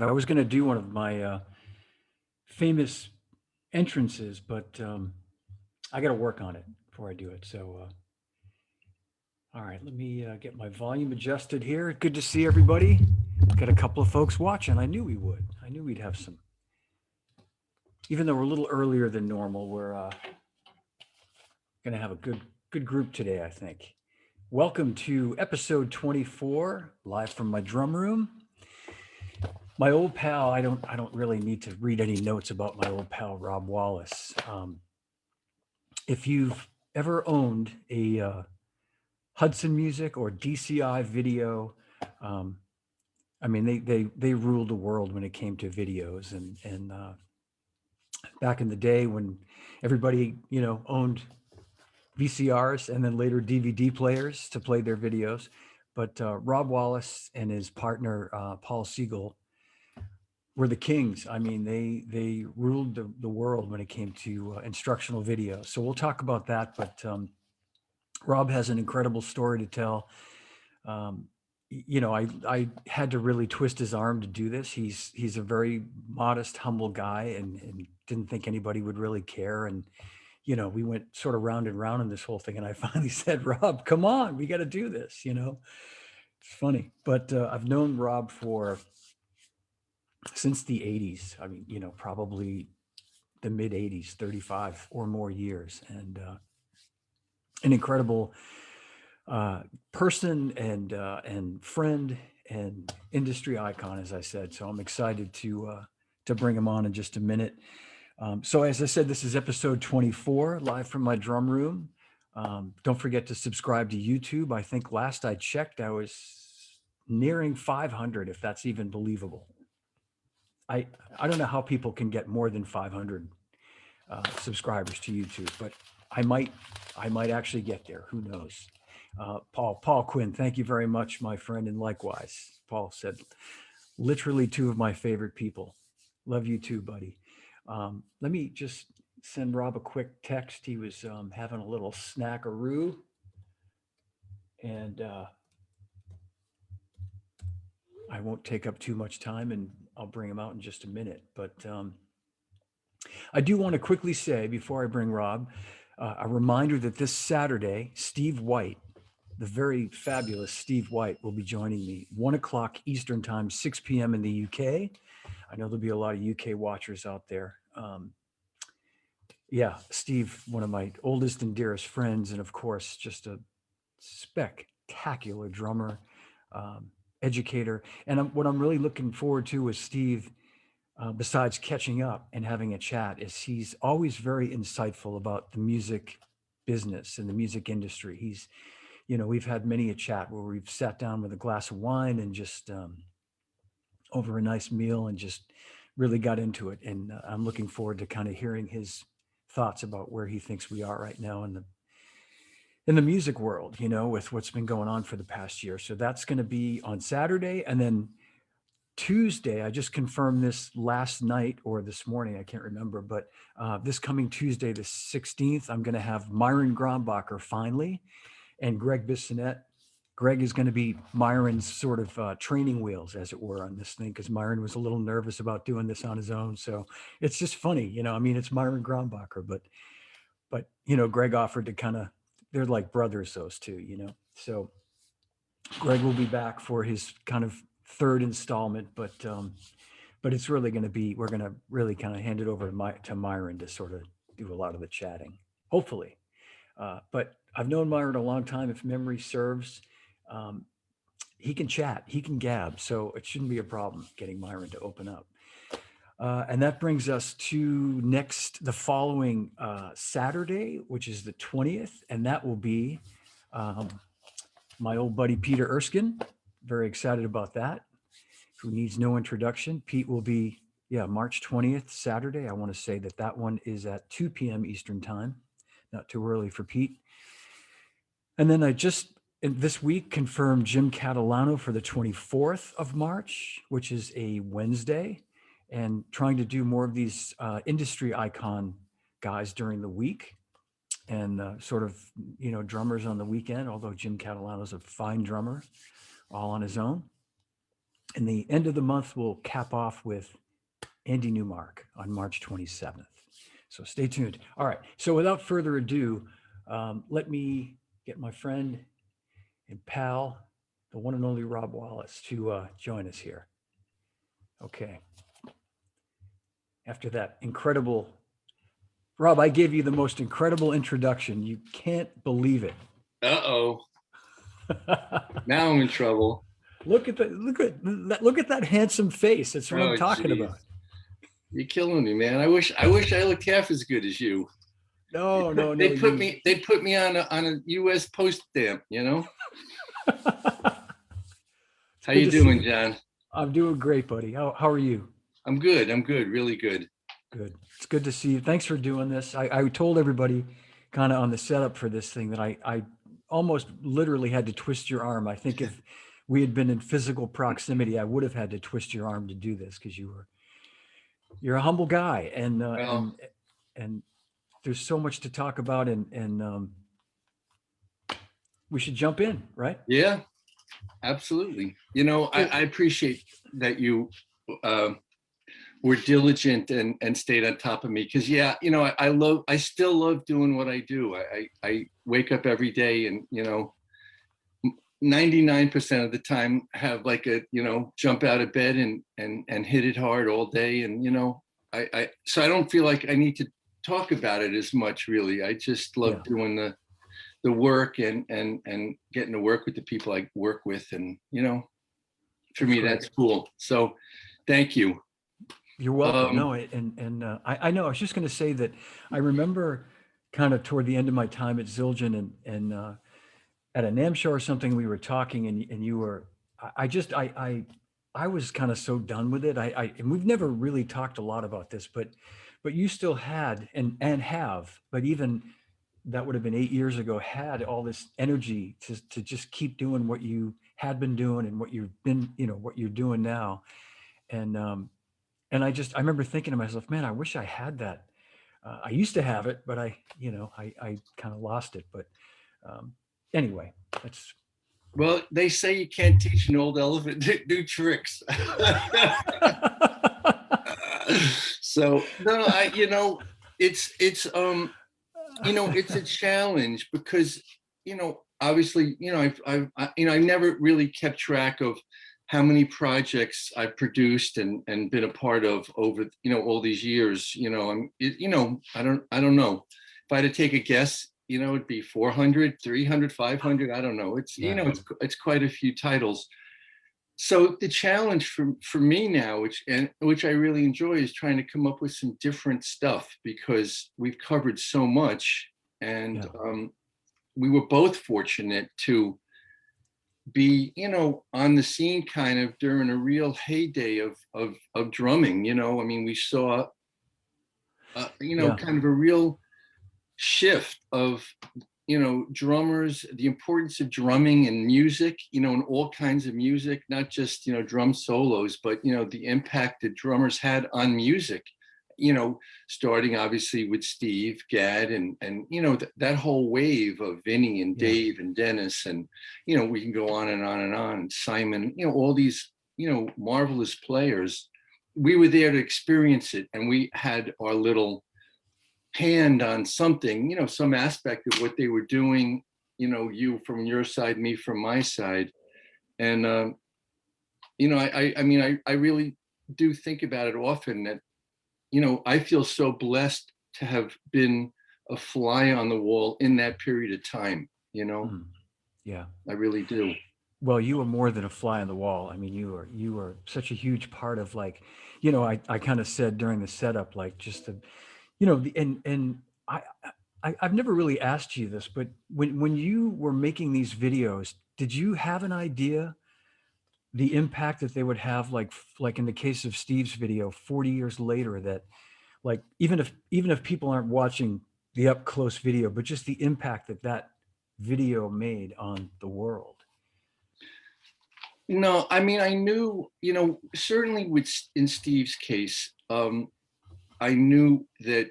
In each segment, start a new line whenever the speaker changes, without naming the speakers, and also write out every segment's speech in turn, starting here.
I was going to do one of my famous entrances, but I got to work on it before I do it. So, all right, let me get my volume adjusted here. Good to see everybody. Got a couple of folks watching. I knew we would. I knew we'd have some. Even though we're a little earlier than normal, we're going to have a good group today, I think. Welcome to episode 24, live from my drum room. My old pal, I don't really need to read any notes about my old pal Rob Wallis. If you've ever owned a Hudson Music or DCI video, um, I mean they ruled the world when it came to videos, and back in the day when everybody owned VCRs and then later DVD players to play their videos. But Rob Wallis and his partner Paul Siegel were the kings. I mean, they ruled the world when it came to instructional video. So we'll talk about that. But Rob has an incredible story to tell. Um, I had to really twist his arm to do this. He's a very modest, humble guy, and didn't think anybody would really care. And we went sort of round and round in this whole thing. And I finally said, Rob, come on, we got to do this. It's funny, but I've known Rob for since the 80s. I mean, probably the mid 80s, 35 or more years, and an incredible person and friend and industry icon, as I said. So I'm excited to bring him on in just a minute. So as I said, this is episode 24, live from my drum room. Don't forget to subscribe to YouTube. I think last I checked, I was nearing 500, if that's even believable. I I don't know how people can get more than 500 subscribers to YouTube, but I might I might actually get there. Who knows? Paul Quinn, thank you very much, my friend, and likewise. Paul said, literally two of my favorite people. Love you too, buddy. Let me just send Rob a quick text. He was having a little snackaroo, and I won't take up too much time, and I'll bring him out in just a minute. But I do want to quickly say before I bring Rob, a reminder that this Saturday, Steve White, the very fabulous Steve White, will be joining me 1 o'clock Eastern time, 6 p.m. in the UK. I know there'll be a lot of UK watchers out there. Yeah, Steve, one of my oldest and dearest friends, and of course, just a spectacular drummer, educator. And what I'm really looking forward to with Steve, besides catching up and having a chat, is he's always very insightful about the music business and the music industry. We've had many a chat where we've sat down with a glass of wine and just over a nice meal and just really got into it. And I'm looking forward to kind of hearing his thoughts about where he thinks we are right now in the music world, with what's been going on for the past year. So that's going to be on Saturday. And then Tuesday, I just confirmed this last night or this morning, I can't remember, but this coming Tuesday, the 16th, I'm going to have Myron Grombacher finally, and Greg Bissonette. Greg is going to be Myron's sort of training wheels, as it were, on this thing, because Myron was a little nervous about doing this on his own. So it's just funny, I mean, it's Myron Grombacher, but Greg offered to kind of, they're like brothers, those two. So Greg will be back for his kind of third installment, but it's really going to be, we're going to really kind of hand it over to Myron to sort of do a lot of the chatting, hopefully. But I've known Myron a long time. If memory serves, um, he can chat, he can gab, so it shouldn't be a problem getting Myron to open up. And that brings us to the following Saturday, which is the 20th, and that will be um, my old buddy Peter Erskine. Very excited about that. Who needs no introduction? Pete will be, yeah, March 20th, Saturday. I want to say that one is at 2 p.m. Eastern time. Not too early for Pete. And then I just this week confirmed Jim Catalano for the 24th of March, which is a Wednesday, and trying to do more of these industry icon guys during the week and sort of, drummers on the weekend, although Jim Catalano is a fine drummer all on his own. And the end of the month, we'll cap off with Andy Newmark on March 27th. So stay tuned. All right. So without further ado, let me get my friend and pal, the one and only Rob Wallis, to join us here. Okay. After that incredible, Rob, I gave you the most incredible introduction. You can't believe it.
Uh-oh. Now I'm in trouble.
Look at that handsome face. That's what I'm
Oh,
talking
geez.
about.
You're killing me, man. I wish I looked half as good as you.
No, no, no.
They put me on a US post stamp, you know?
It's
How
good
you
to see
doing,
you.
John?
I'm doing great, buddy. How are you?
I'm good. I'm good. Really good.
Good. It's good to see you. Thanks for doing this. I told everybody kind of on the setup for this thing that I almost literally had to twist your arm. I think if we had been in physical proximity, I would have had to twist your arm to do this because you're a humble guy
Well,
and there's so much to talk about and we should jump in, right?
yeah, absolutely. You know,
So
I appreciate that you uh, were diligent and stayed on top of me because, yeah, you know, I still love doing what I do. I wake up every day and, you know, 99% of the time have like a, you know, jump out of bed and hit it hard all day. And, you know, so I don't feel like I need to talk about it as much, really. I just love
yeah,
doing the work and getting to work with the people I work with. And, you know, for
that's
me,
great.
that's cool. So thank you.
You're welcome.
Um,
No, I know. I was just going to say that I remember kind of toward the end of my time at Zildjian and at a NAM show or something, we were talking and you were, I just, I was kind of so done with it. And we've never really talked a lot about this, but you still had and have, but even that would have been 8 years ago, had all this energy to just keep doing what you had been doing and what you've been, what you're doing now. And I remember thinking to myself, man, I wish I had that. I used to have it, but I kind of lost it. But um, anyway, that's
well, they say you can't teach an old elephant new tricks. So no, you know, it's you know, it's a challenge because, you know, obviously, you know, you know, I never really kept track of how many projects I produced and been a part of over, you know, all these years. You know, you know, I don't know. If I had to take a guess, you know, it'd be 400, 300, 500. I don't know. It's, you
yeah,
know, it's quite a few titles. So the challenge for me now, which I really enjoy, is trying to come up with some different stuff because we've covered so much, and
yeah,
we were both fortunate to be, you know, on the scene kind of during a real heyday of drumming. You know, I mean, we saw, you know,
yeah,
kind of a real shift of, you know, drummers, the importance of drumming and music, you know, and all kinds of music, not just, you know, drum solos, but, you know, the impact that drummers had on music, you know, starting obviously with Steve Gadd and you know, that whole wave of Vinny and
yeah,
Dave and Dennis and, you know, we can go on and on and on, and Simon, you know, all these, you know, marvelous players. We were there to experience it, and we had our little hand on something, you know, some aspect of what they were doing, you know, you from your side, me from my side. And, you know, I mean, I really do think about it often that, you know, I feel so blessed to have been a fly on the wall in that period of time, you know,
mm, yeah.
I really do.
Well, you were more than a fly on the wall. I mean, you were such a huge part of like, I kind of said during the setup, like just the, and I've never really asked you this, but when you were making these videos, did you have an idea the impact that they would have, like in the case of Steve's video 40 years later, that like even if people aren't watching the up close video, but just the impact that that video made on the world?
No, I mean, I knew, you know, certainly with in Steve's case, I knew that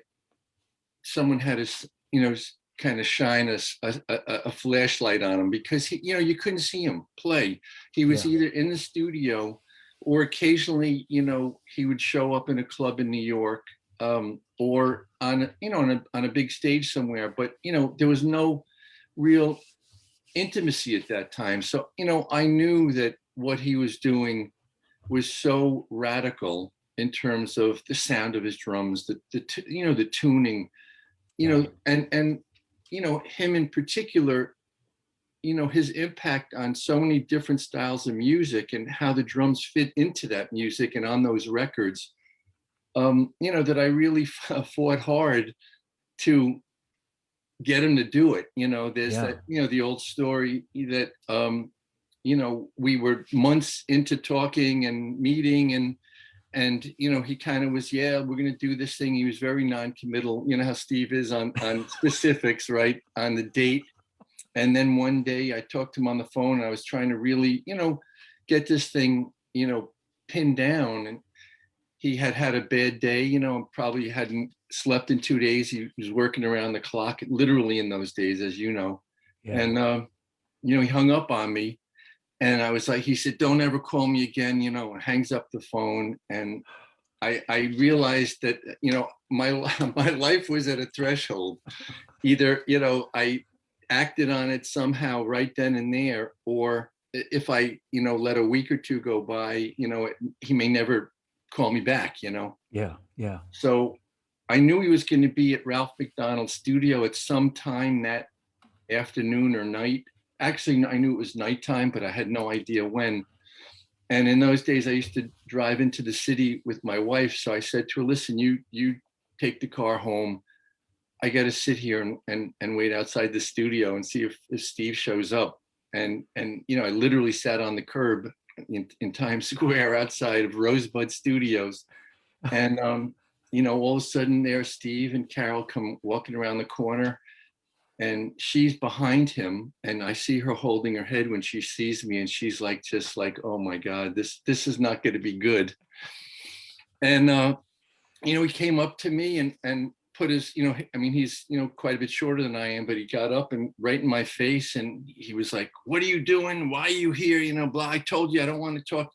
someone had to, you know, kind of shine a flashlight on him because he, you know, you couldn't see him play. He was
Yeah,
either in the studio or occasionally, he would show up in a club in New York, or on a big stage somewhere. But there was no real intimacy at that time. So I knew that what he was doing was so radical in terms of the sound of his drums, the tuning,
Yeah.
and him in particular, his impact on so many different styles of music and how the drums fit into that music and on those records, that I really fought hard to get him to do it. There's
Yeah.
that, the old story that, we were months into talking and meeting, and he kind of was, yeah, we're going to do this thing. He was very non-committal. You know how Steve is on specifics, right, on the date. And then one day I talked to him on the phone. I was trying to really, get this thing, pinned down. And he had had a bad day, probably hadn't slept in 2 days. He was working around the clock, literally in those days, as you know.
Yeah.
And, he hung up on me. And I was like, he said, don't ever call me again, and hangs up the phone. And I realized that, my my life was at a threshold. Either, I acted on it somehow right then and there, or if I, let a week or two go by, he may never call me back.
Yeah. Yeah.
So I knew he was going to be at Ralph McDonald's studio at some time that afternoon or night. Actually, I knew it was nighttime, but I had no idea when. And in those days, I used to drive into the city with my wife. So I said to her, listen, you take the car home. I got to sit here and wait outside the studio and see if Steve shows up. And I literally sat on the curb in Times Square outside of Rosebud Studios. And, all of a sudden there, Steve and Carol come walking around the corner, and she's behind him, and I see her holding her head when she sees me, and she's like, just like, oh my God, this is not going to be good. And he came up to me and put his, he's quite a bit shorter than I am, but he got up and right in my face, and he was like, what are you doing? Why are you here? Blah, I told you I don't want to talk.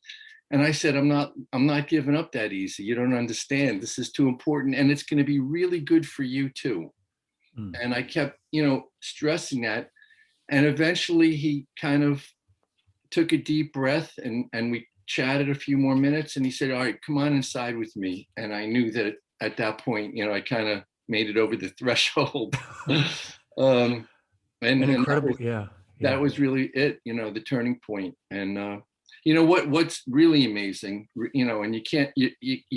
And I said, I'm not giving up that easy. You don't understand. This is too important, and it's going to be really good for you too.
Mm.
And I kept, stressing that. And eventually he kind of took a deep breath, and we chatted a few more minutes, and he said, all right, come on inside with me. And I knew that at that point, I kind of made it over the threshold. And
An
that
incredible.
was,
Yeah.
that
Yeah.
was really it, the turning point. And, what's really amazing, and you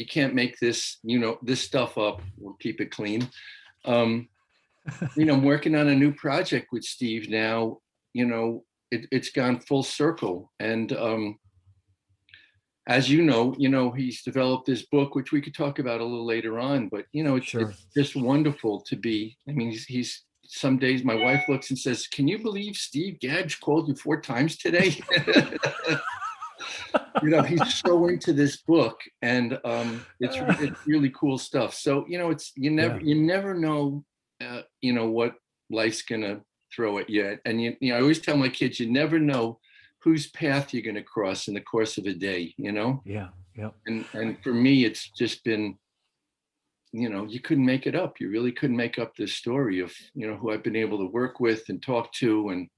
can't make this, this stuff up. We'll keep it clean. I'm working on a new project with Steve now. It's gone full circle. And as he's developed this book, which we could talk about a little later on. But
Sure.
it's just wonderful to be. I mean, he's some days my wife looks and says, "Can you believe Steve Gadd's called you 4 times today?" He's so into this book, and it's really cool stuff. So it's you never know, what life's gonna throw at you. And I always tell my kids, you never know whose path you're gonna cross in the course of a day.
Yeah. Yeah.
And for me, it's just been, you couldn't make it up. You really couldn't make up this story of who I've been able to work with and talk to, and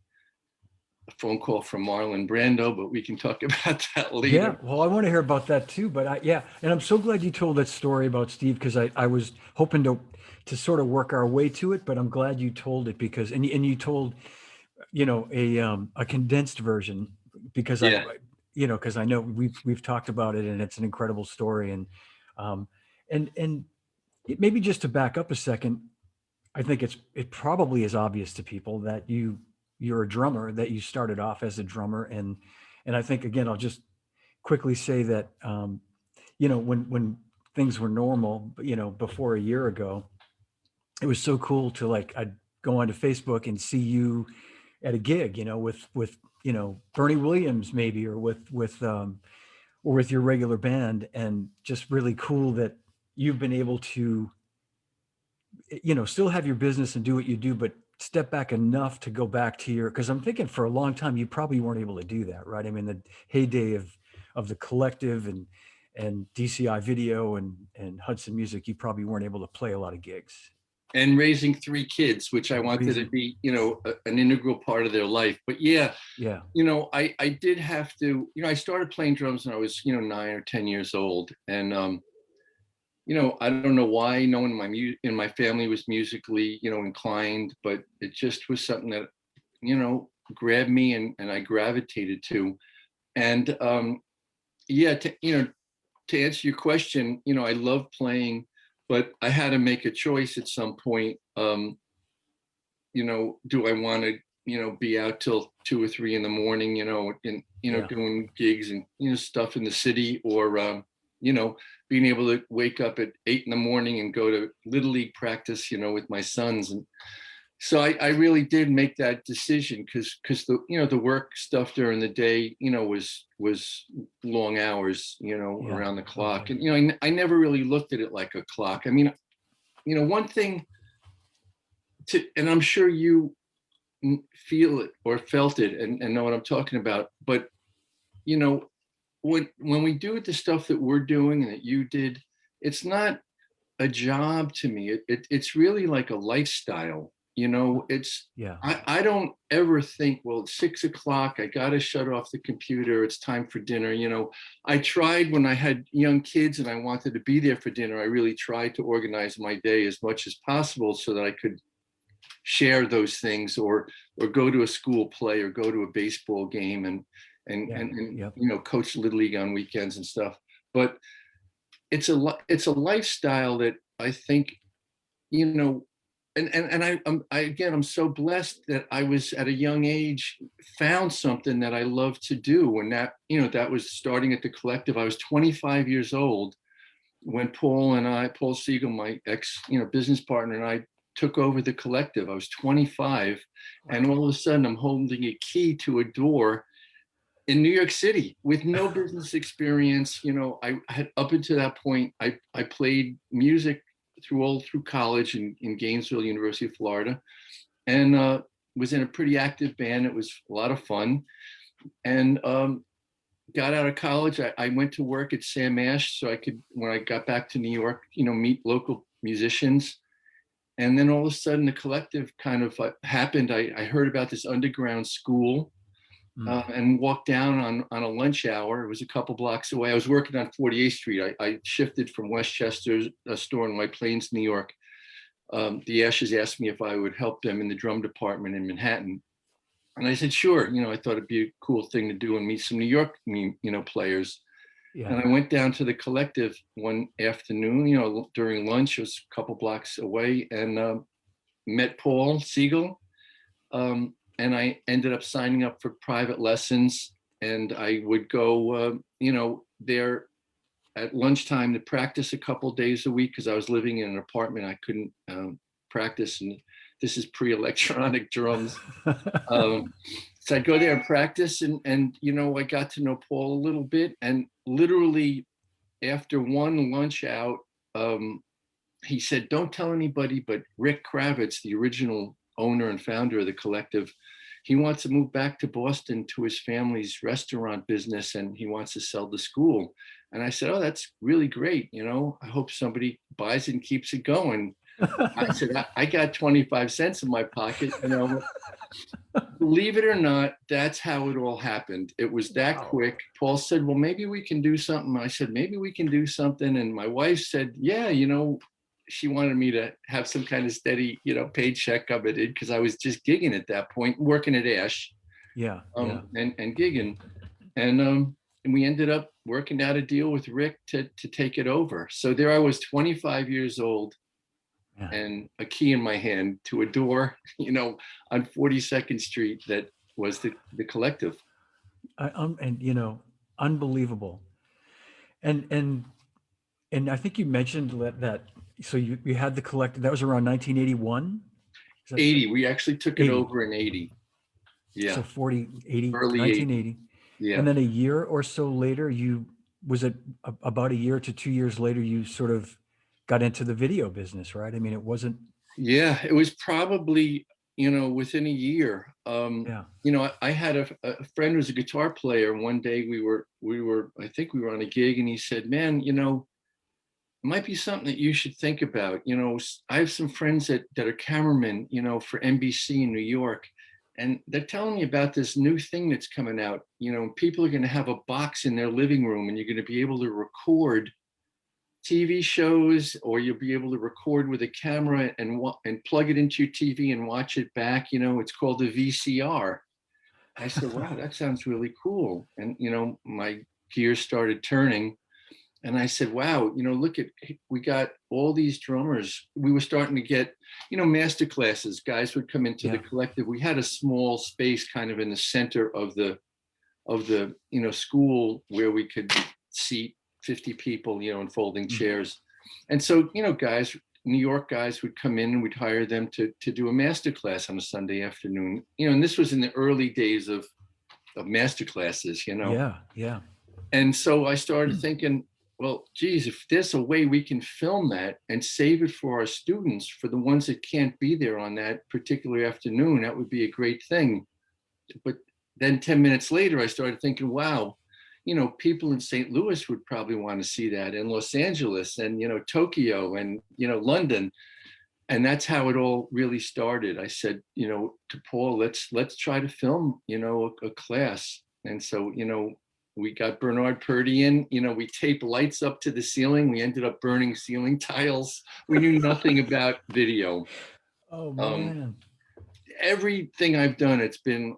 a phone call from Marlon Brando, but we can talk about that later.
Yeah, well, I want to hear about that too. But yeah, and I'm so glad you told that story about Steve, because I was hoping to sort of work our way to it, but I'm glad you told it, because and you told a condensed version, because
Yeah.
because I know we've talked about it, and it's an incredible story. And um and maybe just to back up a second, I think it probably is obvious to people that you're a drummer, that you started off as a drummer. And I think, again, I'll just quickly say that, when things were normal, before a year ago, it was so cool to, like, I'd go onto Facebook and see you at a gig, with Bernie Williams maybe, or with your regular band. And just really cool that you've been able to, still have your business and do what you do, but step back enough to go back to because I'm thinking for a long time, you probably weren't able to do that, right? I mean, the heyday of the collective and DCI Video and Hudson Music, you probably weren't able to play a lot of gigs.
And raising 3 kids, which I wanted to be, an integral part of their life. But yeah,
Yeah.
I did have to, I started playing drums when I was, 9 or 10 years old. And, I don't know why no one in my family was musically, inclined, but it just was something that, grabbed me and I gravitated to. And, yeah, to answer your question, I love playing, but I had to make a choice at some point. Do I want to, be out till 2 or 3 in the morning, and
Yeah.
doing gigs and stuff in the city, or being able to wake up at 8 in the morning and go to Little League practice, with my sons. And so I really did make that decision because the work stuff during the day, was long hours,
Yeah.
around the clock.
Okay.
And I never really looked at it like a clock. I mean, one thing and I'm sure you feel it or felt it and know what I'm talking about. But when we do the stuff that we're doing and that you did, it's not a job to me. It's really like a lifestyle. It's
Yeah.
I don't ever think, well, it's 6 o'clock, I gotta shut off the computer, it's time for dinner. I tried when I had young kids and I wanted to be there for dinner. I really tried to organize my day as much as possible so that I could share those things, or go to a school play, or go to a baseball game, and
Yeah. Yep.
coach Little League on weekends and stuff. But it's a lifestyle that I think, and I'm so blessed that I was at a young age found something that I love to do. And that was starting at the collective. I was 25 years old when Paul Siegel, my ex, business partner, and I took over the collective. I was 25, and all of a sudden I'm holding a key to a door in New York City with no business experience. I had, up until that point, I played music through college in Gainesville, University of Florida, and was in a pretty active band. It was a lot of fun. And got out of college, I went to work at Sam Ash so I could, when I got back to New York, meet local musicians. And then all of a sudden the collective kind of happened. I heard about this underground school and walked down on a lunch hour. It was a couple blocks away. I was working on 48th Street. I shifted from Westchester, a store in White Plains, New York. The Ashes asked me if I would help them in the drum department in Manhattan. And I said, sure. I thought it'd be a cool thing to do and meet some New York, players.
Yeah.
And I went down to the collective one afternoon, during lunch. It was a couple blocks away, and met Paul Siegel. And I ended up signing up for private lessons. And I would go, there at lunchtime to practice a couple days a week because I was living in an apartment. I couldn't practice. And this is pre-electronic drums. So I'd go there and practice, and I got to know Paul a little bit. And literally after one lunch out, he said, don't tell anybody, but Rick Kravitz, the original owner and founder of the collective, he wants to move back to Boston to his family's restaurant business, and he wants to sell the school. And I said, oh, that's really great. I hope somebody buys it and keeps it going. I said, I got 25 cents in my pocket, Believe it or not, that's how it all happened. It was that quick. Paul said, well, maybe we can do something. I said, maybe we can do something. And my wife said, yeah, she wanted me to have some kind of steady, paycheck of it because I was just gigging at that point, working at Ash.
Yeah.
And gigging. And we ended up working out a deal with Rick to take it over. So there I was, 25 years old. Yeah. And a key in my hand to a door, on 42nd Street that was the collective.
And unbelievable. And I think you mentioned that. So you had the collective. That was around 1981.
80. We actually took it over in 80. Yeah.
So 40, 80,
early
1980.
80. Yeah.
And then a year or so later, about a year to 2 years later, you sort of got into the video business, right? I mean, it wasn't.
Yeah, it was probably within a year.
Yeah.
I had a friend who's a guitar player. And one day I think we were on a gig, and he said, "Man, it might be something that you should think about. I have some friends that are cameramen, for NBC in New York, and they're telling me about this new thing that's coming out. People are going to have a box in their living room, and you're going to be able to record TV shows, or you'll be able to record with a camera and plug it into your TV and watch it back. It's called a VCR." I said, "Wow, that sounds really cool." And my gears started turning. And I said, "Wow, look at, we got all these drummers." We were starting to get, master classes. Guys would come into the
Yeah.
collective. We had a small space kind of in the center of the school, where we could seat 50 people, in folding
Mhm.
chairs. And so, guys, New York guys would come in, and we'd hire them to do a master class on a Sunday afternoon. And this was in the early days of master classes.
Yeah. Yeah.
And so I started thinking, well, geez, if there's a way we can film that and save it for our students, for the ones that can't be there on that particular afternoon, that would be a great thing. But then 10 minutes later, I started thinking, wow, people in St. Louis would probably want to see that, in Los Angeles, and, Tokyo, and, London. And that's how it all really started. I said, to Paul, let's try to film, a class. And so, we got Bernard Purdy in. We taped lights up to the ceiling. We ended up burning ceiling tiles. We knew nothing about video.
Oh
Um,
man.
Everything I've done, it's been,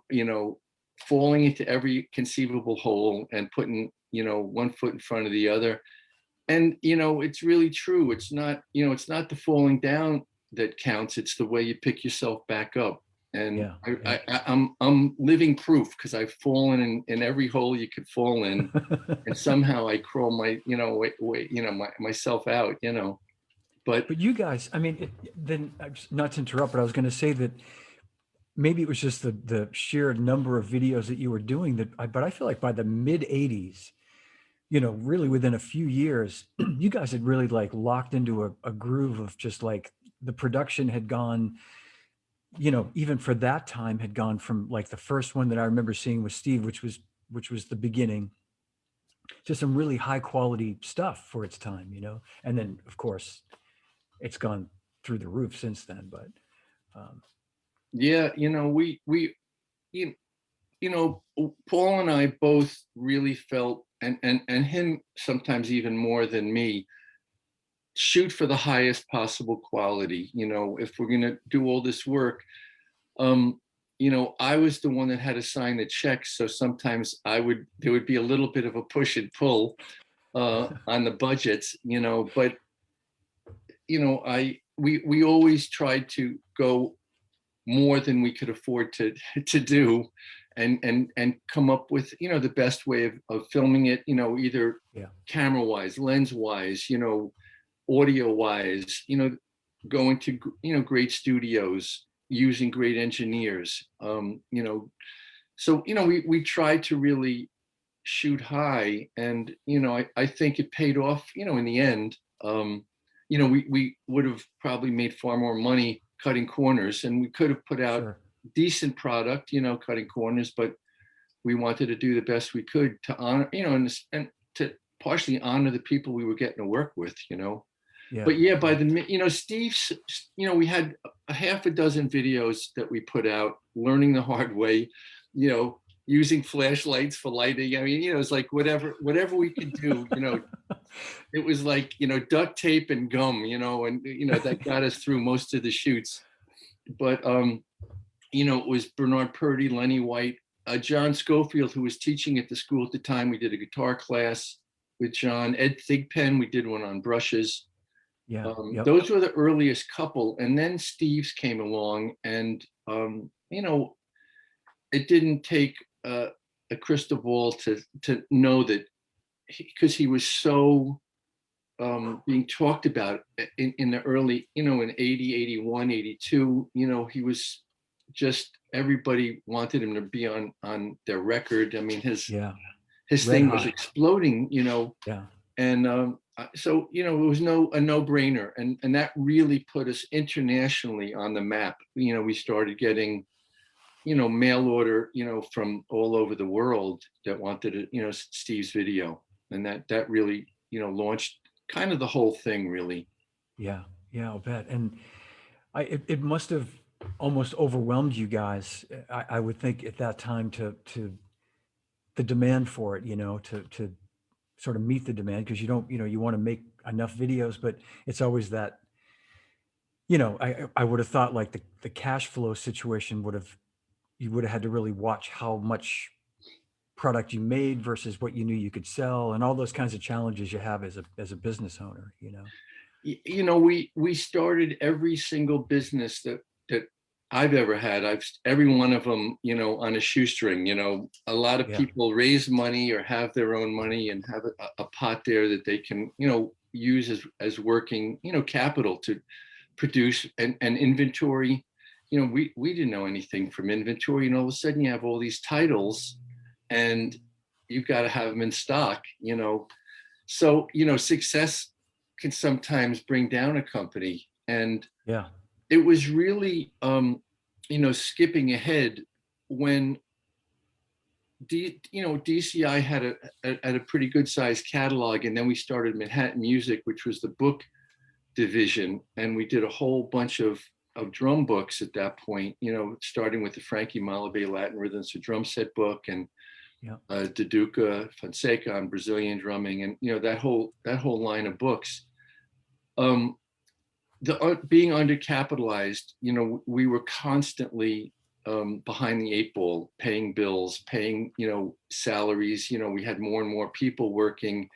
falling into every conceivable hole and putting, one foot in front of the other. And, it's really true. It's not the falling down that counts. It's the way you pick yourself back up. And
Yeah. Yeah.
I'm living proof, because I've fallen in every hole you could fall in, and somehow I crawl myself out. But
But you guys, I mean, then not to interrupt, but I was going to say that maybe it was just the sheer number of videos that you were doing but I feel like by the mid 80s, really within a few years, you guys had really like locked into a groove of just like the production had gone, even for that time had gone from like the first one that I remember seeing with Steve, which was the beginning, to some really high quality stuff for its time, and then of course it's gone through the roof since then. But um,
yeah, you, Paul and I both really felt, and him sometimes even more than me, shoot for the highest possible quality. If we're going to do all this work, um, I was the one that had to sign the checks. So sometimes there would be a little bit of a push and pull on the budgets, but, we always tried to go more than we could afford to do, and come up with, the best way of filming it, either
yeah,
camera wise, lens wise, audio wise, going to, great studios, using great engineers. So, we tried to really shoot high, and, I think it paid off, in the end. We would have probably made far more money cutting corners, and we could have put out
sure,
decent product, cutting corners, but we wanted to do the best we could to honor, and to partially honor the people we were getting to work with.
yeah,
But yeah, by
yeah,
Steve's, we had a half a dozen videos that we put out, learning the hard way, using flashlights for lighting. I mean, it's like whatever we could do. It was like, duct tape and gum, and that got us through most of the shoots. But it was Bernard Purdy, Lenny White, John Schofield, who was teaching at the school at the time. We did a guitar class with John. Ed Thigpen, we did one on brushes.
yeah, yep,
Those were the earliest couple, and then Steve's came along, and it didn't take a crystal ball to know that, because he was so being talked about in the early, in 80, 81, 82, he was just, everybody wanted him to be on their record. I mean, his
yeah,
his
red
thing was
hot,
exploding,
yeah,
and So, you know, it was a no-brainer, and that really put us internationally on the map. You know, we started getting, you know, mail order, you know, from all over the world that wanted it, you know, Steve's video, and that really, you know, launched kind of the whole thing, really.
Yeah, yeah, I'll bet. And it must have almost overwhelmed you guys. I would think at that time to the demand for it, you know, to sort of meet the demand because you don't, you know, you want to make enough videos, but it's always that, you know, I would have thought like the cash flow situation would have, you would have had to really watch how much product you made versus what you knew you could sell and all those kinds of challenges you have as a business owner, you know.
You know, we started every single business that I've ever had. Every one of them, you know, on a shoestring. You know, a lot of
Yeah.
people raise money or have their own money and have a pot there that they can, you know, use as working, you know, capital to produce and inventory. You know, we didn't know anything from inventory, and all of a sudden you have all these titles, and you've got to have them in stock. You know, so, you know, success can sometimes bring down a company. And
Yeah.
it was really, you know, skipping ahead when you know, DCI had a pretty good sized catalog. And then we started Manhattan Music, which was the book division. And we did a whole bunch of drum books at that point, you know, starting with the Frankie Malavey Latin Rhythms for Drum Set book, and
Yeah.
Deduca Fonseca on Brazilian drumming, and you know, that whole line of books. Um, being undercapitalized, you know, we were constantly behind the eight ball, paying bills, paying, you know, salaries. You know, we had more and more people working,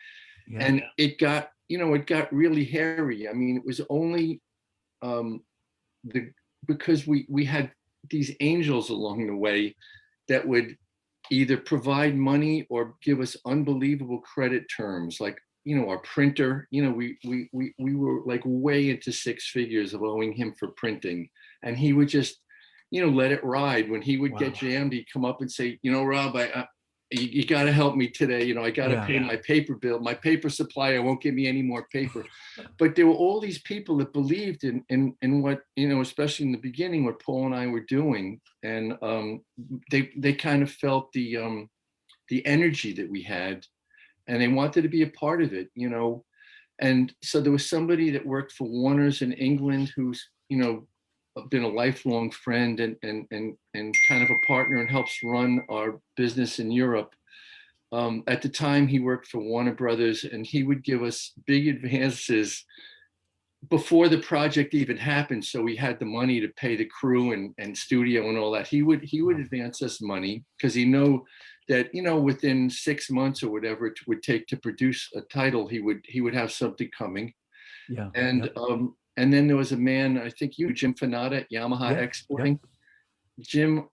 Yeah.
and it got, you know, it got really hairy. I mean, it was only um, the because we had these angels along the way that would either provide money or give us unbelievable credit terms, like, you know, our printer. You know, we were like way into six figures of owing him for printing, and he would just, you know, let it ride. When he would get
Wow.
jammed, he'd come up and say, you know, Rob, you got to help me today. You know, I got to
Yeah.
pay my paper bill. My paper supplier won't give me any more paper. But there were all these people that believed in what, you know, especially in the beginning, what Paul and I were doing, and they kind of felt the energy that we had, and they wanted to be a part of it, you know. And so there was somebody that worked for Warner's in England who's, you know, been a lifelong friend and kind of a partner, and helps run our business in Europe. At the time, he worked for Warner Brothers, and he would give us big advances before the project even happened. So we had the money to pay the crew and studio and all that. He would advance us money because he knew that, you know, within 6 months or whatever it would take to produce a title, he would have something coming.
Yeah.
And
Yep.
and then there was a man, I think you, Jim Fanata at Yamaha
Yeah. Yep.
Exporting. Jim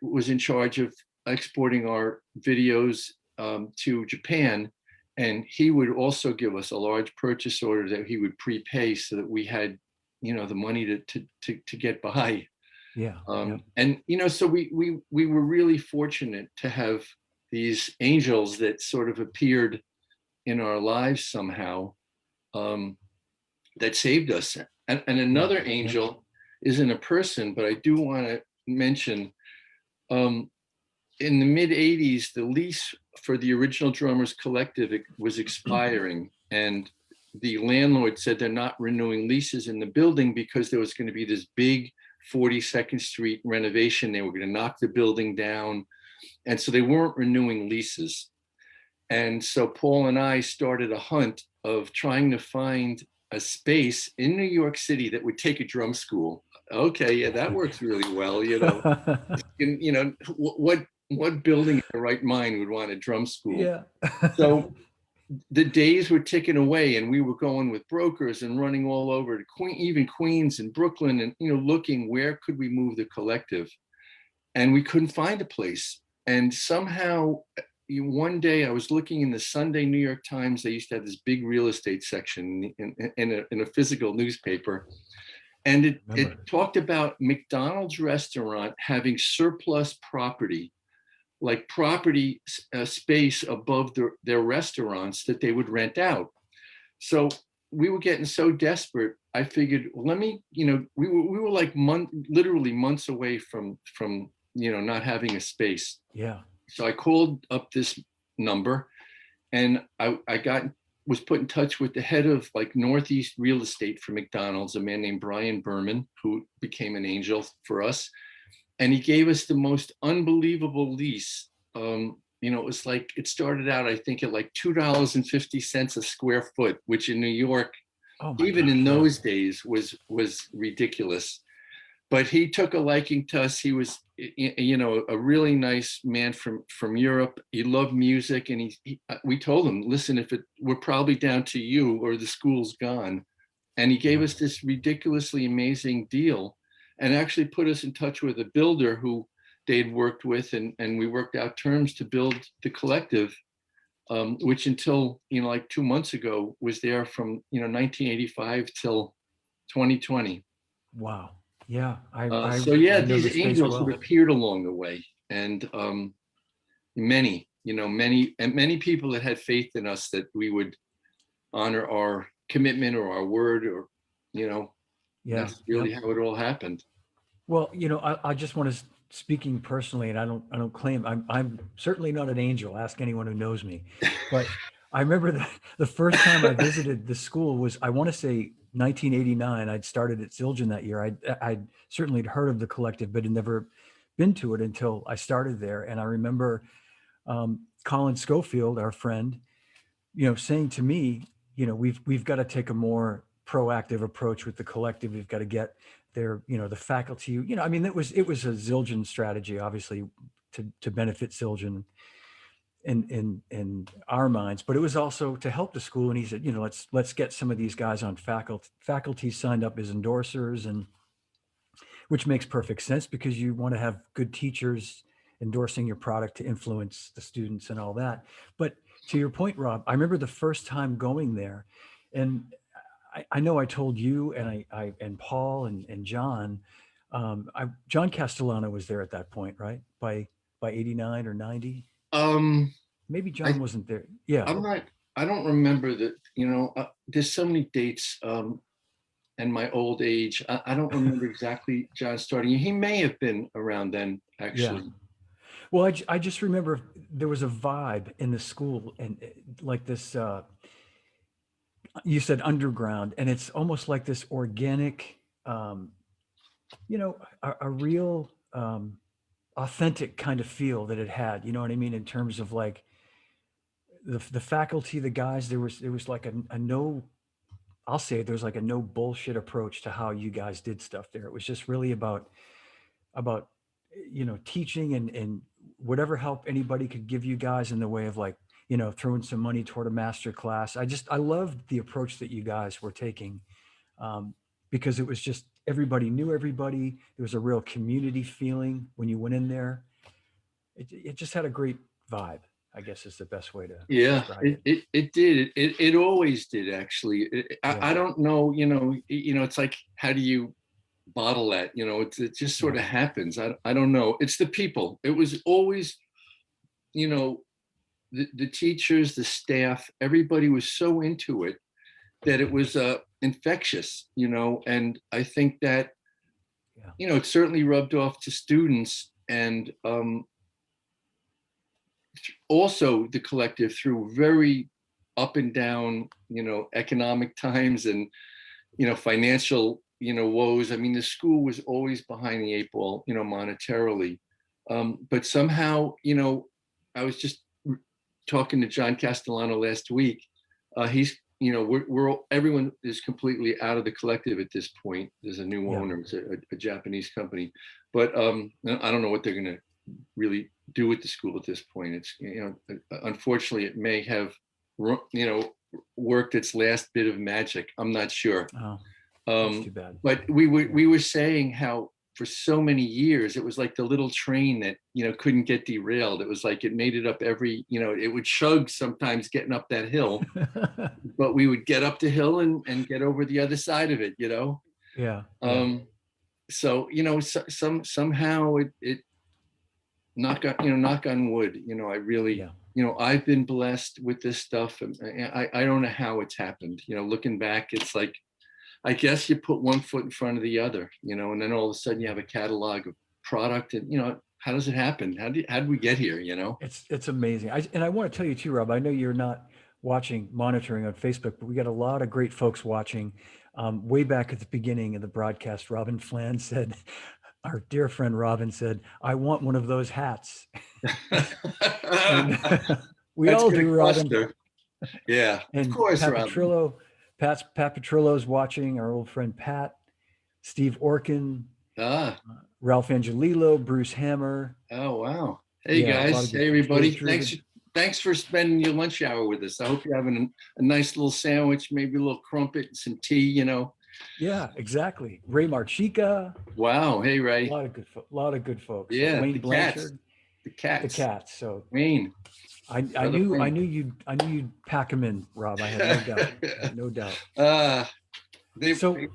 was in charge of exporting our videos to Japan, and he would also give us a large purchase order that he would prepay so that we had, you know, the money to get by.
Yeah. Yep.
And you know, so we were really fortunate to have these angels that sort of appeared in our lives somehow, um, that saved us. And
Yeah.
another
Yep.
angel isn't a person, but I do want to mention, um, in the mid 80s, the lease for the original Drummers Collective was expiring. And the landlord said they're not renewing leases in the building because there was going to be this big 42nd Street renovation. They were going to knock the building down. And so they weren't renewing leases. And so Paul and I started a hunt of trying to find a space in New York City that would take a drum school. Okay, yeah, that works really well. You know, you know, what building in the right mind would want a drum school?
Yeah.
So the days were ticking away, and we were going with brokers and running all over to even Queens and Brooklyn, and, you know, looking where could we move the collective, and we couldn't find a place. And somehow, one day I was looking in the Sunday New York Times. They used to have this big real estate section in a physical newspaper, and it
Remember.
talked about McDonald's restaurant having surplus property, like property space above their restaurants that they would rent out. So we were getting so desperate. I figured, well, let me, we were like literally months away from not having a space.
Yeah.
So I called up this number, and I was put in touch with the head of like Northeast real estate for McDonald's, a man named Brian Berman, who became an angel for us. And he gave us the most unbelievable lease. It was like, it started out, I think, at like $2.50 a square foot, which in New York,
Oh my
even
gosh.
in
Yeah.
those days, was ridiculous. But he took a liking to us. He was, a really nice man from Europe. He loved music, and we told him, listen, we're probably down to you or the school's gone. And he gave
Yeah.
us this ridiculously amazing deal, and actually put us in touch with a builder who they'd worked with, and we worked out terms to build the collective, which until like 2 months ago was there from 1985 till 2020.
Wow. Yeah.
So yeah,
I know the
these
space
angels have
well.
appeared along the way, and many people that had faith in us that we would honor our commitment or our word, or you know
Yeah.
that's
Yep.
really how it all happened.
Well, I just want to, speaking personally, and I don't claim I'm certainly not an angel. Ask anyone who knows me. But I remember the first time I visited the school was, I want to say 1989. I'd started at Zildjian that year. I'd certainly had heard of the collective, but had never been to it until I started there. And I remember Colin Schofield, our friend, saying to me, we've got to take a more proactive approach with the collective. We've got to get their, the faculty, I mean, it was a Zildjian strategy, obviously, to benefit Zildjian in our minds, but it was also to help the school. And he said, let's get some of these guys on faculty signed up as endorsers, and which makes perfect sense because you want to have good teachers endorsing your product to influence the students and all that. But to your point, Rob, I remember the first time going there, and I know I told you and I and Paul and John, John Castellano was there at that point, right? By 89 or 90.
um
Maybe John
I
wasn't there. Yeah.
I'm not, I don't remember that, there's so many dates, and my old age, I don't remember exactly John starting. He may have been around then,
Yeah.
actually.
Well, I just remember there was a vibe in the school, and like this, you said underground, and it's almost like this organic, a real authentic kind of feel that it had, you know what I mean? In terms of like the faculty, the guys, there was like a no, I'll say it, there was like a no bullshit approach to how you guys did stuff there. It was just really about teaching and whatever help anybody could give you guys in the way of like throwing some money toward a master class. I loved the approach that you guys were taking, um, because it was just everybody knew everybody. There was a real community feeling when you went in there. It just had a great vibe, I guess, is the best way to
Yeah,
describe
it
it.
it, it did. It always did, actually.
Yeah.
I don't know, it's like, how do you bottle that? It just sort
Yeah.
of happens. I don't know. It's the people. It was always, you know, the teachers, the staff, everybody was so into it that it was infectious, and I think that,
Yeah.
it certainly rubbed off to students, and also the collective through very up and down, economic times, and, financial, woes. I mean, the school was always behind the eight ball, monetarily. But somehow, I was just talking to John Castellano last week. He's, everyone is completely out of the collective at this point. There's a new
Yeah.
owner, it's a Japanese company, but I don't know what they're going to really do with the school at this point. It's, unfortunately, it may have, worked its last bit of magic. I'm not sure.
Oh, that's
Um,
too bad.
but we were
Yeah.
we were saying how for so many years it was like the little train that couldn't get derailed. It was like it made it up every, it would chug sometimes getting up that hill, but we would get up the hill and get over the other side of it.
Yeah. Yeah.
Um, so somehow it knock on wood. I really
Yeah.
I've been blessed with this stuff, and I don't know how it's happened. Looking back, it's like, I guess you put one foot in front of the other, and then all of a sudden you have a catalog of product, and how does it happen? How did we get here?
It's amazing. And I want to tell you too, Rob, I know you're not monitoring on Facebook, but we got a lot of great folks watching. Way back at the beginning of the broadcast, Robin Flan said, our dear friend Robin said, "I want one of those hats." And we
That's
all
gonna
do,
cost
Robin.
her. Yeah, of
And
course,
Pat
Robin.
Petrillo, Pat Petrillo's watching, our old friend Pat, Steve Orkin,
Ah,
Ralph Angelillo, Bruce Hammer.
oh wow. Hey
Yeah, a lot
guys,
of good
hey
folks. Dave
everybody. Thanks,
Drugan.
thanks for spending your lunch hour with us. I hope you're having a nice little sandwich, maybe a little crumpet and some tea.
Yeah, exactly. Ray Marchica,
Wow. Hey
a
Ray.
lot of good folks.
Yeah,
Wayne
the cats.
Blanchard,
The
the
cats.
Cats. So
Wayne.
I
Brother
knew
Wayne.
you'd pack them in, Rob. I had no doubt. I had no doubt.
uh they,
So
they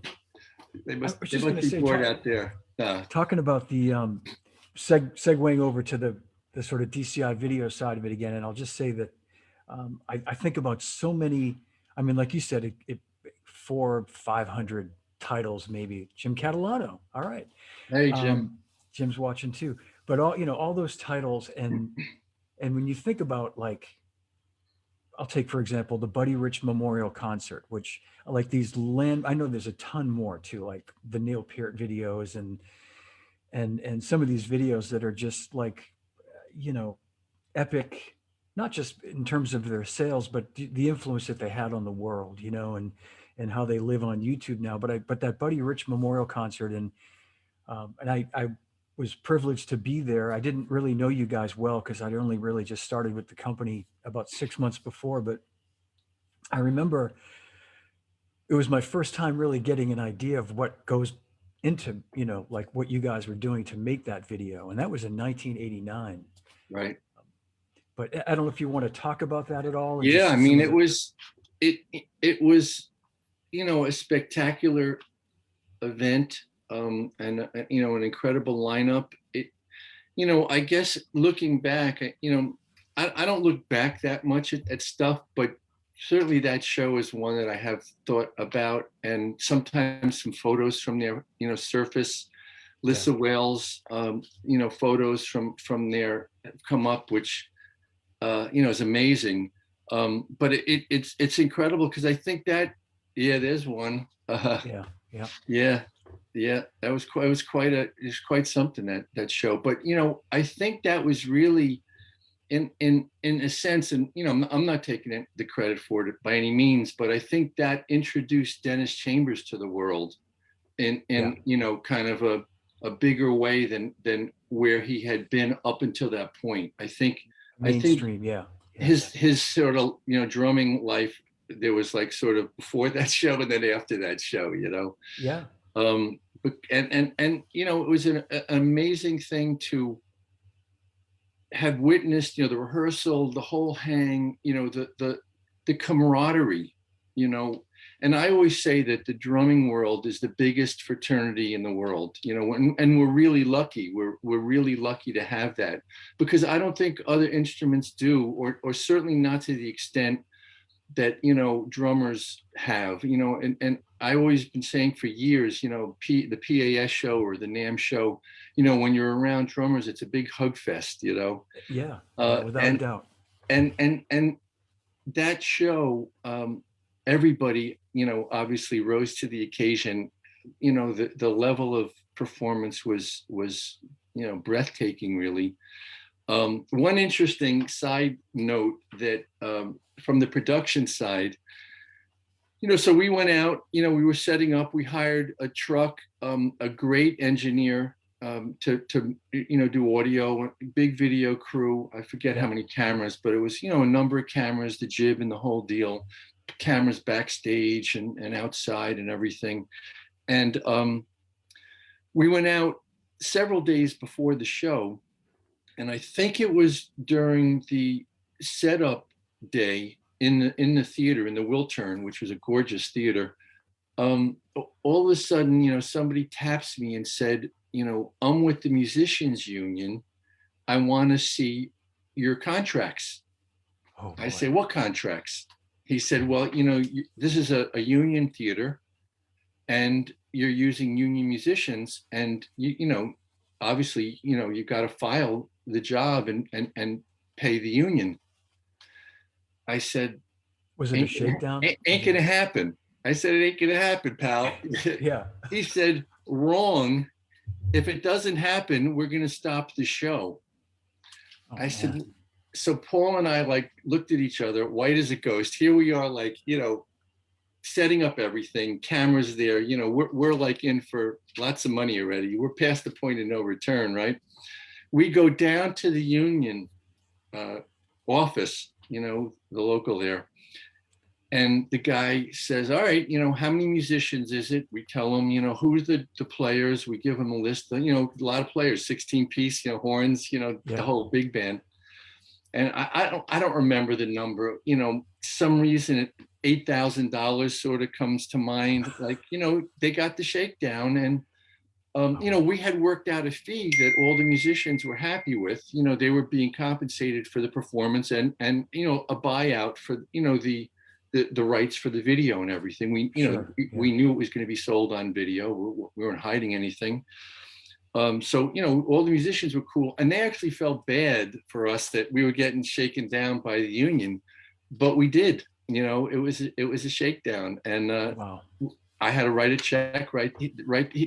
they
I
must
was
they
just going
must
to
be
say,
bored out there.
talking about the segueing over to the sort of DCI video side of it again, and I'll just say that I think about so many. I mean, like you said, it 400-500 titles maybe. Jim Catalano, all right.
Hey Jim.
Jim's watching too. But all those titles, and when you think about, like, I'll take for example the Buddy Rich Memorial Concert, which like these I know there's a ton more too, like the Neil Peart videos and some of these videos that are just like, you know, epic, not just in terms of their sales, but the influence that they had on the world, and how they live on YouTube now. But that Buddy Rich Memorial Concert, and I was privileged to be there. I didn't really know you guys well because I'd only really just started with the company about 6 months before, but I remember it was my first time really getting an idea of what goes into, like what you guys were doing to make that video. And that was in 1989.
Right.
But I don't know if you want to talk about that at all and
Yeah, I
just some
mean
of
it
the,
was it it was a spectacular event, and an incredible lineup. I guess looking back, I don't look back that much at stuff, but certainly that show is one that I have thought about, and sometimes some photos from there, surface.
yeah,
Lissa Wales, photos from there have come up, which is amazing. But it's incredible because I think that, yeah, there's one.
yeah, yeah,
Yeah, yeah, that was quite. It was quite something, that show. But I think that was really, in a sense, and I'm not taking the credit for it by any means, but I think that introduced Dennis Chambers to the world in
yeah.
kind of a bigger way than where he had been up until that point. I think
Mainstream. Yeah, yeah,
his sort of drumming life, there was like sort of before that show and then after that show.
yeah,
But and it was an amazing thing to have witnessed, the rehearsal, the whole hang, the camaraderie, you know. And I always say that the drumming world is the biggest fraternity in the world, and we're really lucky. We're really lucky to have that, because I don't think other instruments do, or certainly not to the extent that drummers have. And I always been saying for years, the PAS show or the NAM show, when you're around drummers, it's a big hug fest.
yeah, yeah,
uh,
without a
and
doubt.
and that show, everybody obviously rose to the occasion. The level of performance was breathtaking, really. One interesting side note that, from the production side, so we went out, we were setting up, we hired a truck, a great engineer, to do audio, big video crew. I forget how
Yeah,
many cameras, but it was, a number of cameras, the jib and the whole deal, cameras backstage and outside and everything. And we went out several days before the show, and I think it was during the setup day in the theater, in the Wiltern, which was a gorgeous theater. All of a sudden, somebody taps me and said, I'm with the musicians union. I want to see your contracts.
Oh
I
boy.
say, what contracts? He said, well, you know, this is a union theater and you're using union musicians and you know, obviously, you know, you got to file the job and pay the union. I said,
Was it a shakedown?
ain't
Was it?
gonna happen. I said, it ain't gonna happen, pal.
Yeah.
He said, wrong. If it doesn't happen, we're gonna stop the show.
Oh
I said,
man.
so Paul and I like looked at each other, white as a ghost. Here we are, like, you know, setting up everything, cameras there, you know, we're like in for lots of money already. We're past the point of no return, right? We go down to the union uh, office, you know, the local there. And the guy says, all right, you know, how many musicians is it? We tell him, you know, who's the players? We give him a list, of, you know, a lot of players, 16 piece, you know, horns, you know, the
Yeah.
whole big band. And I don't remember the number, you know, some reason $8,000 sort of comes to mind. Like, you know, they got the shakedown and, you know, we had worked out a fee that all the musicians were happy with, you know, they were being compensated for the performance and, you know, a buyout for, you know, the rights for the video and everything. We, you know,
Sure. Yeah.
we knew it was going to be sold on video. We weren't hiding anything. So, you know, all the musicians were cool and they actually felt bad for us that we were getting shaken down by the union, but we did, you know, it was a shakedown and
Wow.
I had to write a check, right?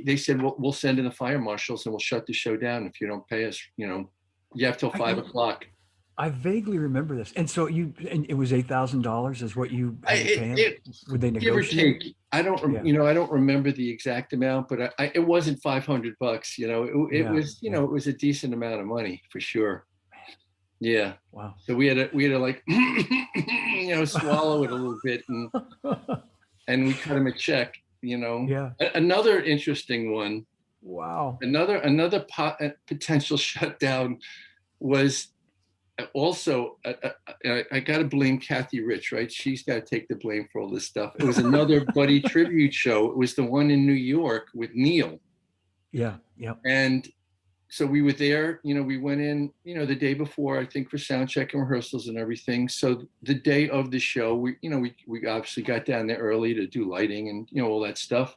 They said, we'll send in the fire marshals and we'll shut the show down if you don't pay us, you know, you have till
I,
5 o'clock.
I vaguely remember this. And so and it was $8,000 is what you had to pay him? Would they
Give or
negotiate?
take, I don't,
Yeah.
you know, I don't remember the exact amount, but it wasn't $500, you know, it
Yeah.
was, you
Yeah.
know, it was a decent amount of money for sure. Yeah.
Wow.
So we had to like, you know, swallow it a little bit and we cut him a check, you know.
Yeah.
Another interesting one,
Wow.
another potential shutdown was also, I got to blame Kathy Rich, right? She's got to take the blame for all this stuff. It was another Buddy tribute show. It was the one in New York with Neil.
Yeah. Yeah.
And so we were there, you know, we went in, you know, the day before, I think for sound check and rehearsals and everything. So the day of the show, you know, we obviously got down there early to do lighting and, you know, all that stuff.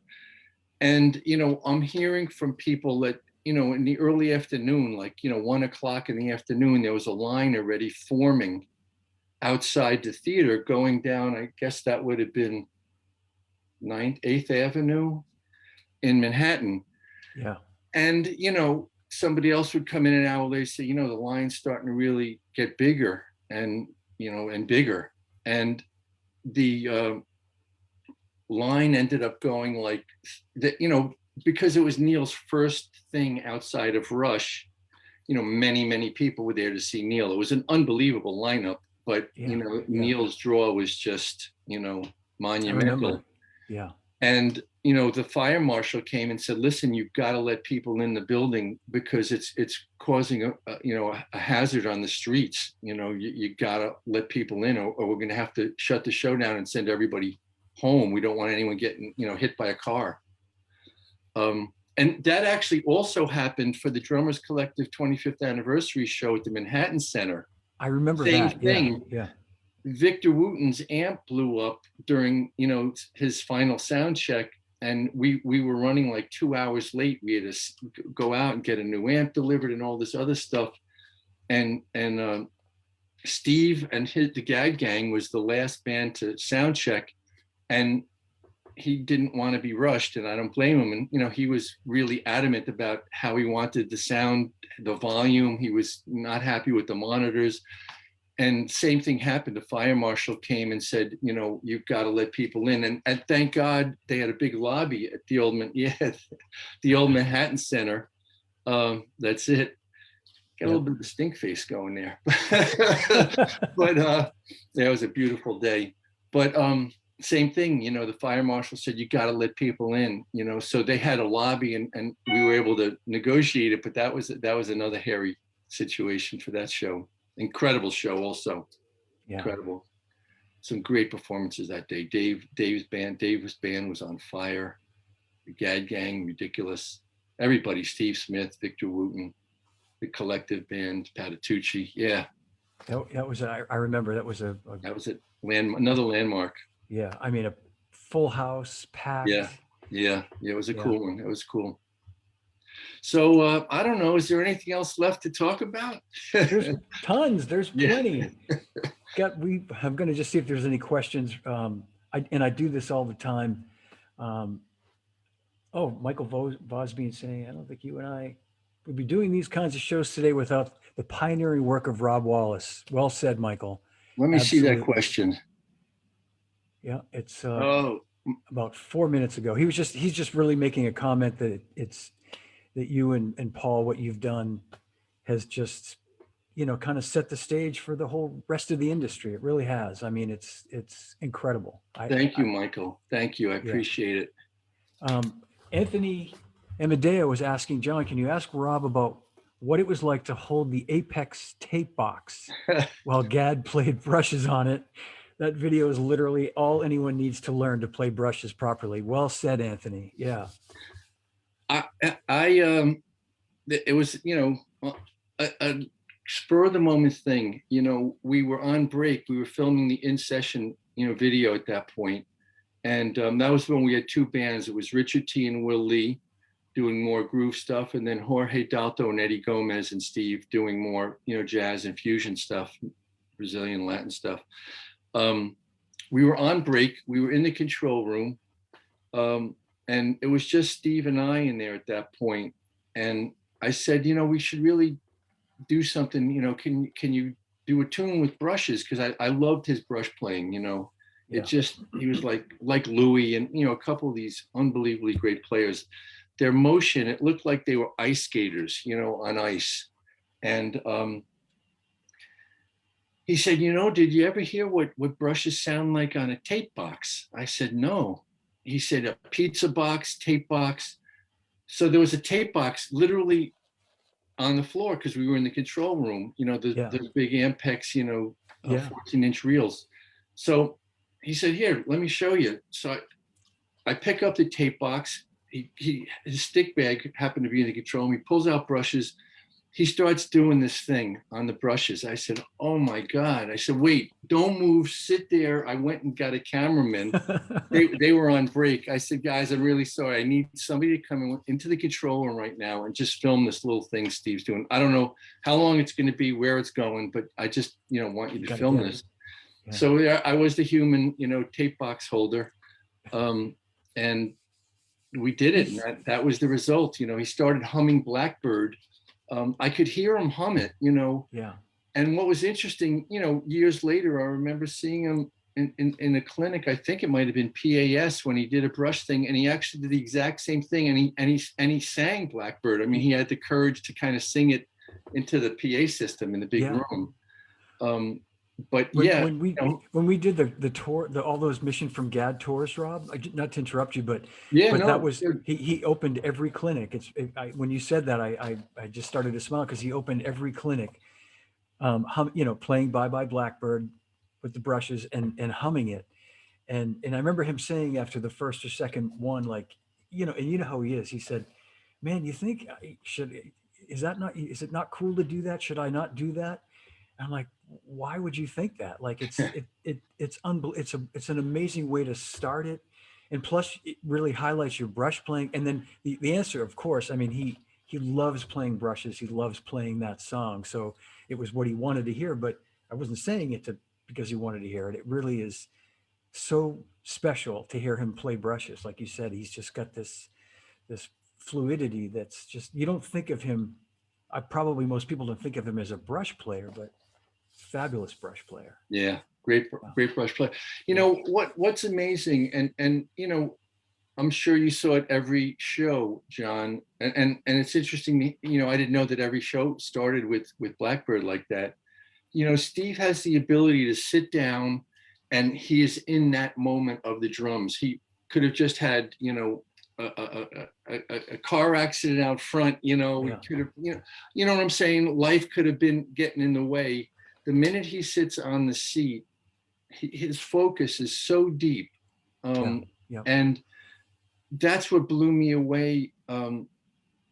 And, you know, I'm hearing from people that, you know, in the early afternoon, like, you know, 1 o'clock in the afternoon, there was a line already forming outside the theater going down. I guess that would have been 8th Avenue in Manhattan.
Yeah.
And, you know, somebody else would come in an hour later, say, you know, the line's starting to really get bigger and, you know, and bigger. And the line ended up going like that, you know, because it was Neil's first thing outside of Rush, you know, many people were there to see Neil. It was an unbelievable lineup, but, you
Yeah.
know,
Yeah.
Neil's draw was just, you know,
I remember.
monumental.
Yeah.
And, you know, the fire marshal came and said, listen, you've got to let people in the building because it's causing you know, a hazard on the streets. You know, you got to let people in or we're going to have to shut the show down and send everybody home. We don't want anyone getting, you know, hit by a car. And that actually also happened for the Drummers Collective 25th anniversary show at the Manhattan Center.
I remember
Same
that. Yeah.
thing.
Yeah.
Victor Wooten's amp blew up during, you know, his final sound check. And we were running like 2 hours late. We had to go out and get a new amp delivered and all this other stuff. And Steve and the Gag Gang was the last band to sound check. And he didn't want to be rushed, and I don't blame him. And, you know, he was really adamant about how he wanted the sound, the volume. He was not happy with the monitors. And same thing happened. The fire marshal came and said, you know, you've got to let people in. And thank God they had a big lobby at the old, the old Manhattan Center. That's it. Got a little bit of a stink face going there. But yeah, it was a beautiful day. But same thing, you know, the fire marshal said, you got to let people in, you know, so they had a lobby and we were able to negotiate it. But that was another hairy situation for that show. Incredible show also.
Yeah.
Incredible. Some great performances that day. Dave's band was on fire. The Gad Gang, ridiculous. Everybody, Steve Smith, Victor Wooten, the Collective band, Patitucci. Yeah.
That was, I remember that was
That was it. Another landmark.
yeah, I mean, a full house,
Yeah,
packed.
yeah, it was a
Yeah,
cool one. It was cool. So I don't know. Is there anything else left to talk about?
there's tons, there's
Yeah.
plenty. I'm going to just see if there's any questions. And I do this all the time. Um, oh, Michael Vosbein saying, I don't think you and I would be doing these kinds of shows today without the pioneering work of Rob Wallace. Well said, Michael.
Let me see that
Absolutely.
question.
Yeah, it's
Oh,
about 4 minutes ago. He's just really making a comment that it's that you and Paul, what you've done has just, kind of set the stage for the whole rest of the industry. It really has. I mean, it's incredible.
thank you, Michael. Thank you. I
Yeah.
appreciate it.
Anthony Amadeo was asking, John, can you ask Rob about what it was like to hold the Apex tape box while Gad played brushes on it? That video is literally all anyone needs to learn to play brushes properly. Well said, Anthony. Yeah.
It was, a spur of the moment thing. We were on break. We were filming the in session, video at that point. And that was when we had two bands. It was Richard T and Will Lee doing more groove stuff, and then Jorge Dalto and Eddie Gomez and Steve doing more, jazz and fusion stuff, Brazilian Latin stuff. We were on break. We were in the control room, and it was just Steve and I in there at that point. And I said, we should really do something. Can you do a tune with brushes? Because I loved his brush playing.
Yeah.
He was like Louis and a couple of these unbelievably great players. Their motion, it looked like they were ice skaters, on ice. And he said, did you ever hear what brushes sound like on a tape box? I said, no. He said, a pizza box, tape box. So there was a tape box literally on the floor because we were in the control room, the big Ampex, 14-inch reels. So he said, here, let me show you. So I pick up the tape box. His stick bag happened to be in the control room. He pulls out brushes. He starts doing this thing on the brushes. I said, oh my God. I said, wait, don't move, sit there. I went and got a cameraman. They were on break. I said, guys, I'm really sorry. I need somebody to come into the control room right now and just film this little thing Steve's doing. I don't know how long it's going to be, where it's going, but I just, want you to film this. Yeah. So I was the human, tape box holder. And we did it. And that was the result. He started humming Blackbird. I could hear him hum it,
Yeah.
And what was interesting, years later, I remember seeing him in a clinic. I think it might have been PAS when he did a brush thing, and he actually did the exact same thing. And he sang Blackbird. I mean, he had the courage to kind of sing it into the PA system in the big room. But
when we did the tour, all those Mission from Gad tours, Rob, not to interrupt you, but that was he opened every clinic. When you said that, I just started to smile because he opened every clinic, playing Bye Bye Blackbird with the brushes and humming it, and I remember him saying after the first or second one, like, and you know how he is. He said, "Man, you think is it not cool to do that? Should I not do that?" I'm like, why would you think that? Like it's an amazing way to start it. And plus it really highlights your brush playing. And then the answer, of course, I mean, he loves playing brushes. He loves playing that song. So it was what he wanted to hear, but I wasn't saying it because he wanted to hear it. It really is so special to hear him play brushes. Like you said, he's just got this fluidity that's just, you don't think of him. Most people don't think of him as a brush player, but fabulous brush player.
Yeah, great brush player. What's amazing, and I'm sure you saw it every show, John, and it's interesting. I didn't know that every show started with Blackbird like that. Steve has the ability to sit down, and he is in that moment of the drums. He could have just had a car accident out front. We could have, you know what I'm saying. Life could have been getting in the way. The minute he sits on the seat, his focus is so deep. And that's what blew me away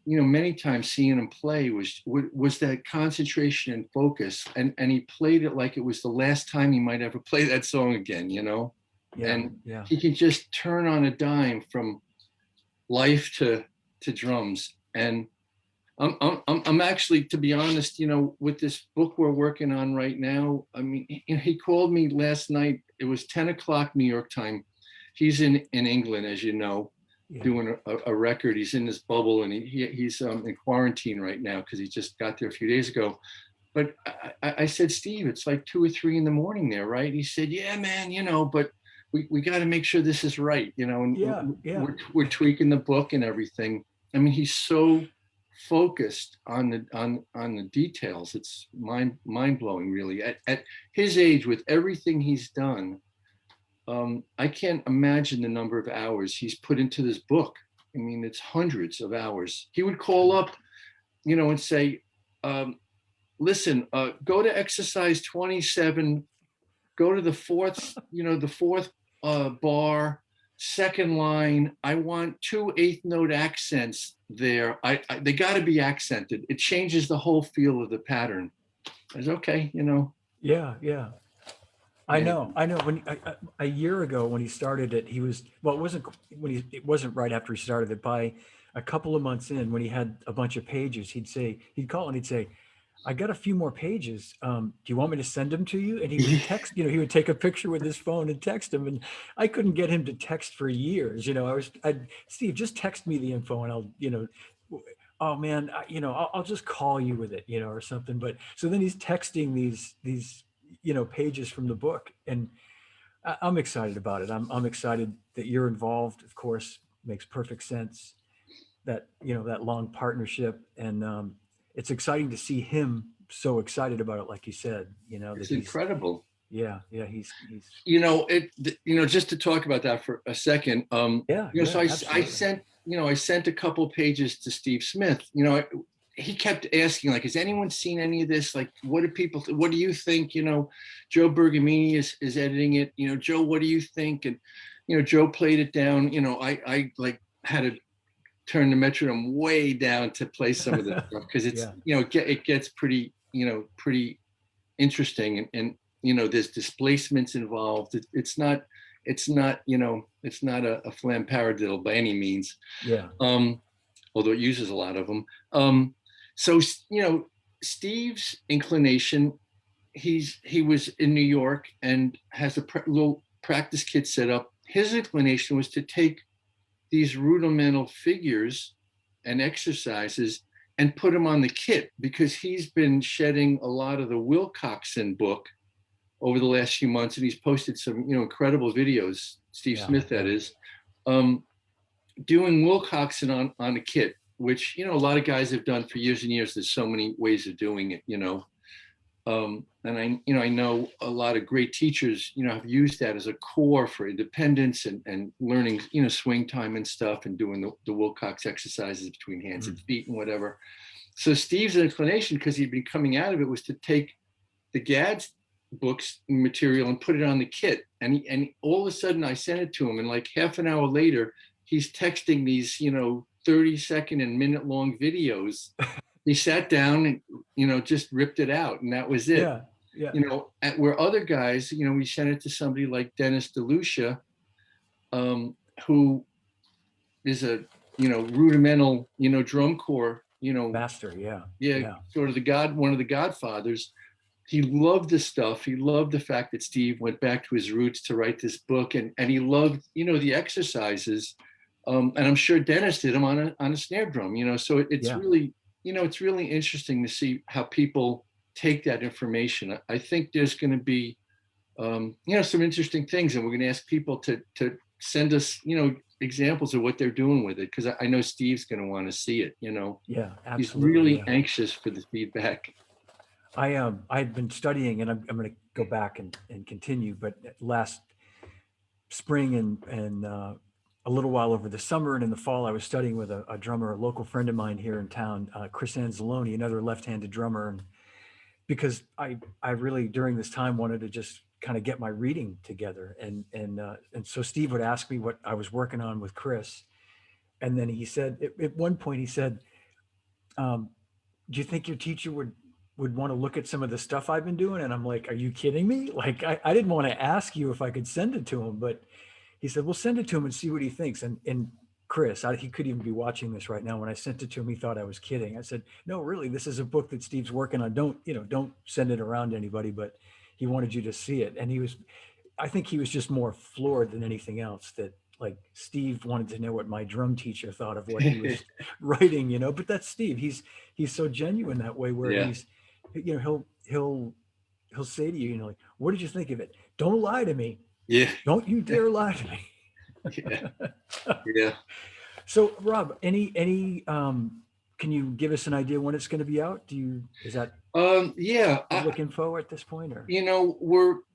many times seeing him play was that concentration and focus, and he played it like it was the last time he might ever play that song again,
Yeah.
and
Yeah.
he can just turn on a dime from life to drums. And I'm actually, to be honest, with this book we're working on right now, I mean, he called me last night. It was 10 o'clock New York time. He's in England, as you know,
Yeah.
doing a record. He's in this bubble, and he's in quarantine right now because he just got there a few days ago. But I said, Steve, it's like 2 or 3 in the morning there, right? He said, yeah, man, but we got to make sure this is right, and
Yeah. Yeah.
we're tweaking the book and everything. I mean, he's so focused on the details. It's mind blowing, really. At his age, with everything he's done, I can't imagine the number of hours he's put into this book. I mean, it's hundreds of hours. He would call up, and say, listen, go to exercise 27, go to the fourth bar, second line. I want 2 eighth note accents there. They got to be accented. It changes the whole feel of the pattern. I was okay,
Yeah. Yeah. I
and
know. I know. When a year ago when he started it, he was well. It wasn't right after he started it. By a couple of months in, when he had a bunch of pages, he'd call and he'd say, "I got a few more pages. Do you want me to send them to you?" And he would text. He would take a picture with his phone and text him. And I couldn't get him to text for years. Steve, just text me the info, and oh man, I'll just call you with it, or something. But so then he's texting these pages from the book, and I'm excited about it. I'm excited that you're involved. Of course, makes perfect sense that that long partnership, and it's exciting to see him so excited about it, like you said. That
it's
he's
incredible.
yeah he's
Just to talk about that for a second.
yeah,
So
yeah,
I
absolutely.
sent a couple pages to Steve Smith. He kept asking, like, has anyone seen any of this? Like, what do you think? Joe Bergamini is editing it. Joe, what do you think? And Joe played it down. I like had to turn the metronome way down to play some of this stuff because it's
Yeah,
it gets pretty interesting, and there's displacements involved. It's not a flam paradiddle by any means,
yeah,
although it uses a lot of them. So Steve's inclination, he was in New York and has a little practice kit set up. His inclination was to take these rudimental figures and exercises and put them on the kit, because he's been shedding a lot of the Wilcoxon book over the last few months, and he's posted some incredible videos. Steve
yeah,
Smith, that
yeah,
is, doing Wilcoxon on a kit, which a lot of guys have done for years and years. There's so many ways of doing it, and I know a lot of great teachers have used that as a core for independence and learning swing time and stuff, and doing the Wilcox exercises between hands and
mhm,
feet and whatever. So Steve's inclination, because he'd been coming out of it, was to take the Gads books material and put it on the kit. And all of a sudden I sent it to him, and like half an hour later, he's texting these 30-second and minute long videos. He sat down and just ripped it out, and that was it.
yeah, yeah,
Where other guys, we sent it to somebody like Dennis DeLucia, who is a rudimental drum corps,
master, yeah,
yeah,
yeah,
sort of one of the godfathers. He loved this stuff. He loved the fact that Steve went back to his roots to write this book, and he loved the exercises. And I'm sure Dennis did them on a snare drum. So it's
yeah,
really it's really interesting to see how people take that information. I think there's going to be some interesting things, and we're going to ask people to send us examples of what they're doing with it, because I know Steve's going to want to see it.
yeah,
He's
absolutely,
really
yeah.
anxious for the feedback.
I've been studying, and I'm going to go back and continue. But last spring and a little while over the summer and in the fall, I was studying with a drummer, a local friend of mine here in town, Chris Anzalone, another left-handed drummer, and because I really during this time wanted to just kind of get my reading together, and so Steve would ask me what I was working on with Chris, and then he said at one point he said, um, do you think your teacher would want to look at some of the stuff I've been doing? And I'm like, are you kidding me? Like, I didn't want to ask you if I could send it to him, but he said, we'll send it to him and see what he thinks. And Chris, he could even be watching this right now. When I sent it to him, he thought I was kidding. I said, no, really, this is a book that Steve's working on. Don't send it around to anybody, but he wanted you to see it. And I think he was just more floored than anything else that like Steve wanted to know what my drum teacher thought of what he was writing, but that's Steve. He's so genuine that way where
Yeah.
he'll say to you, like, what did you think of it? Don't lie to me.
Yeah.
Don't you dare lie to
Yeah.
me.
Yeah.
So Rob, can you give us an idea when it's going to be out? Is that
Yeah.
public info at this point or?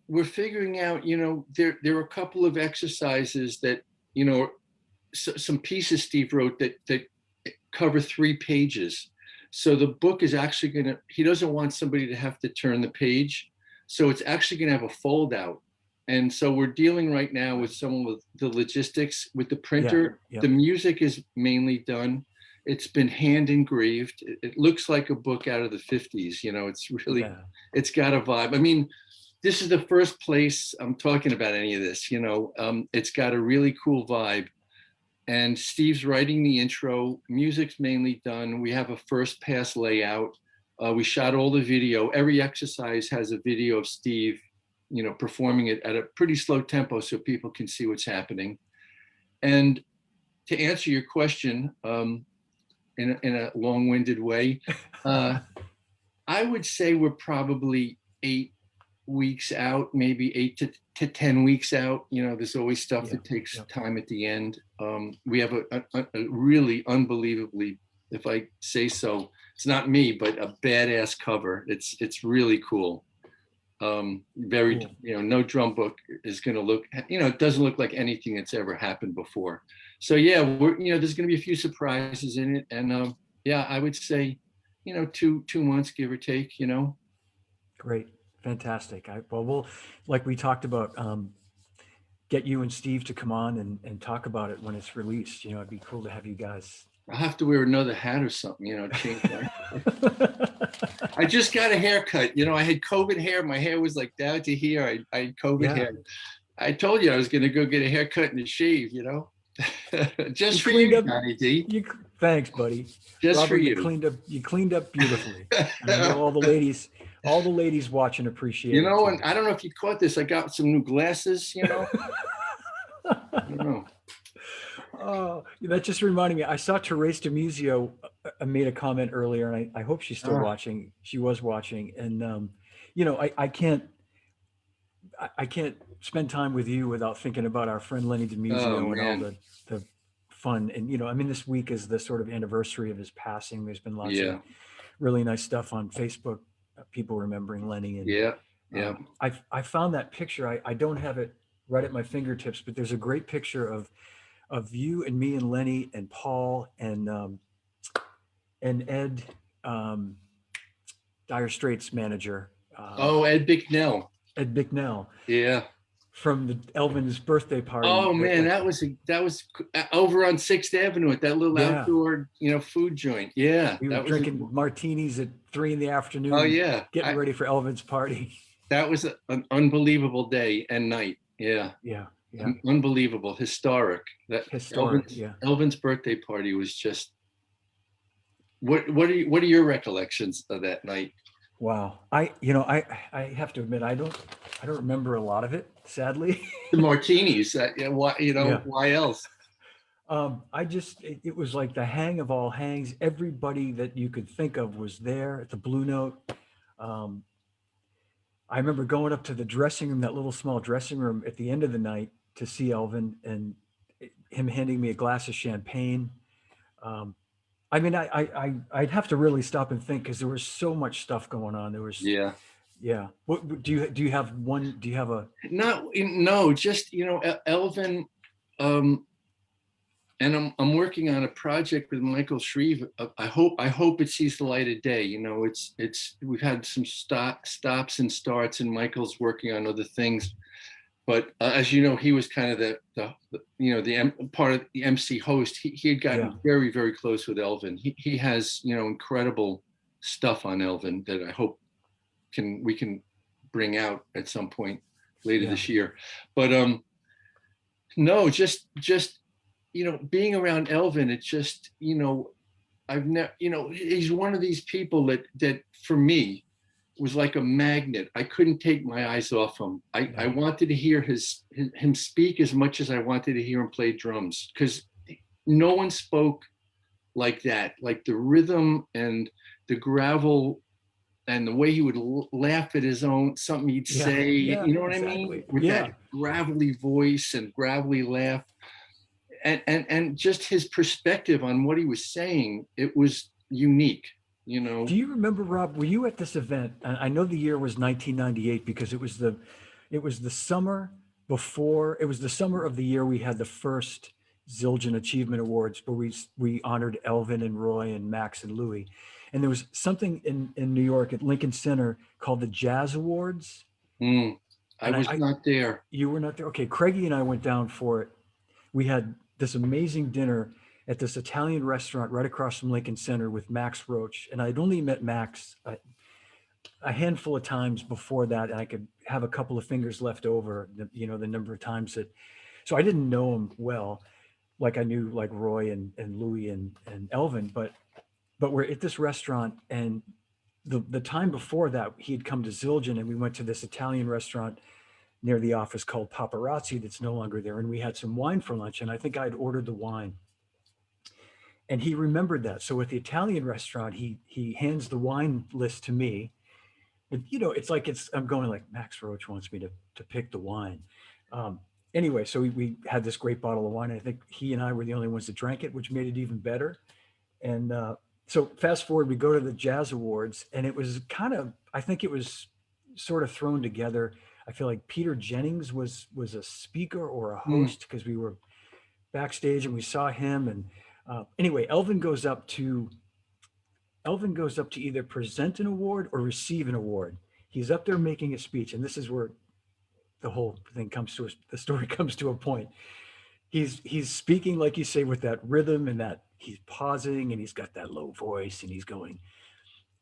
We're figuring out, there are a couple of exercises that, some pieces Steve wrote that cover 3 pages. So the book is actually he doesn't want somebody to have to turn the page. So it's actually going to have a fold out. And so we're dealing right now with some of the logistics with the printer.
Yeah.
The music is mainly done. It's been hand engraved. It looks like a book out of the 50s. It's really, It's got a vibe. I mean, this is the first place I'm talking about any of this, it's got a really cool vibe. And Steve's writing the intro, music's mainly done. We have a first pass layout. We shot all the video. Every exercise has a video of Steve, performing it at a pretty slow tempo so people can see what's happening. And to answer your question, in a long-winded way, I would say we're probably 8 weeks out, maybe 8 to 10 weeks out. There's always stuff that takes time at the end. We have a really unbelievably, if I say so, it's not me, but a badass cover. It's really cool. Very cool. No drum book is going to look, it doesn't look like anything that's ever happened before. So yeah, there's going to be a few surprises in it. And I would say, 2 months, give or take,
Great. Fantastic. We'll, like we talked about, get you and Steve to come on and talk about it when it's released. It'd be cool to have you guys.
I'll have to wear another hat or something, change my. I just got a haircut. I had COVID hair. My hair was like down to here. I had COVID hair. I told you I was going to go get a haircut and a shave, just for you, Johnny D.
Thanks, buddy.
Just
Robert,
for you.
You cleaned up beautifully. I know all the ladies watching appreciate it.
And I don't know if you caught this. I got some new glasses, I don't know.
Oh, that just reminded me. I saw Therese DeMuzio made a comment earlier, and I hope she's still watching. She was watching, and I can't spend time with you without thinking about our friend Lenny DeMuzio and all the fun. And this week is the sort of anniversary of his passing. There's been lots of really nice stuff on Facebook, people remembering Lenny. And I found that picture. I don't have it right at my fingertips, but there's a great picture of you and me and Lenny and Paul and Ed, Dire Straits manager.
Ed Bicknell.
Ed Bicknell.
Yeah.
From the Elvin's birthday party.
Oh man, that was over on 6th Avenue at that little outdoor, food joint. Yeah.
We were drinking martinis at 3 p.m.
Oh yeah.
Getting ready for Elvin's party.
That was an unbelievable day and night. Yeah.
Yeah.
Unbelievable, historic. Elvin's birthday party was just. What are your recollections of that night?
Wow, I have to admit I don't remember a lot of it, sadly.
The martinis, why else?
It was like the hang of all hangs. Everybody that you could think of was there at the Blue Note. I remember going up to the dressing room, that little small dressing room at the end of the night to see Elvin and him handing me a glass of champagne. I'd have to really stop and think because there was so much stuff going on. There was What do you have one? Do you have a?
No, just Elvin. And I'm working on a project with Michael Shreve. I hope it sees the light of day. We've had some stops and starts, and Michael's working on other things. but as you know, he was kind of part of the MC host. He had gotten very, very close with Elvin. He has, incredible stuff on Elvin that I hope we can bring out at some point later this year. But no, just being around Elvin, it's just, I've never, he's one of these people that for me was like a magnet. I couldn't take my eyes off him. I wanted to hear him speak as much as I wanted to hear him play drums, because no one spoke like that. Like the rhythm and the gravel and the way he would laugh at his own, something he'd say, you know what I mean? With that gravelly voice and gravelly laugh. And just his perspective on what he was saying, it was unique.
Do you remember, Rob, were you at this event? I know the year was 1998 because it was the summer before, it was the summer of the year we had the first Zildjian Achievement Awards, where we honored Elvin and Roy and Max and Louie. And there was something in New York at Lincoln Center called the Jazz Awards.
I was not there.
You were not there? Okay, Craigie and I went down for it. We had this amazing dinner at this Italian restaurant right across from Lincoln Center with Max Roach. And I'd only met Max a handful of times before that. And I could have a couple of fingers left over, the number of times that, so I didn't know him well, like I knew like Roy and Louie and Elvin, but we're at this restaurant, and the time before that he had come to Zildjian, and we went to this Italian restaurant near the office called Paparazzi that's no longer there. And we had some wine for lunch, and I think I'd ordered the wine. And he remembered that. So at the Italian restaurant, he hands the wine list to me. And, it's like I'm going like, Max Roach wants me to pick the wine. Anyway, so we had this great bottle of wine. I think he and I were the only ones that drank it, which made it even better. And so fast forward, we go to the Jazz Awards, and it was I think it was sort of thrown together. I feel like Peter Jennings was a speaker or a host, because we were backstage and we saw him. And anyway, Elvin goes up to either present an award or receive an award. He's up there making a speech, and this is where the whole thing the story comes to a point. He's speaking, like you say, with that rhythm, and that he's pausing, and he's got that low voice, and he's going,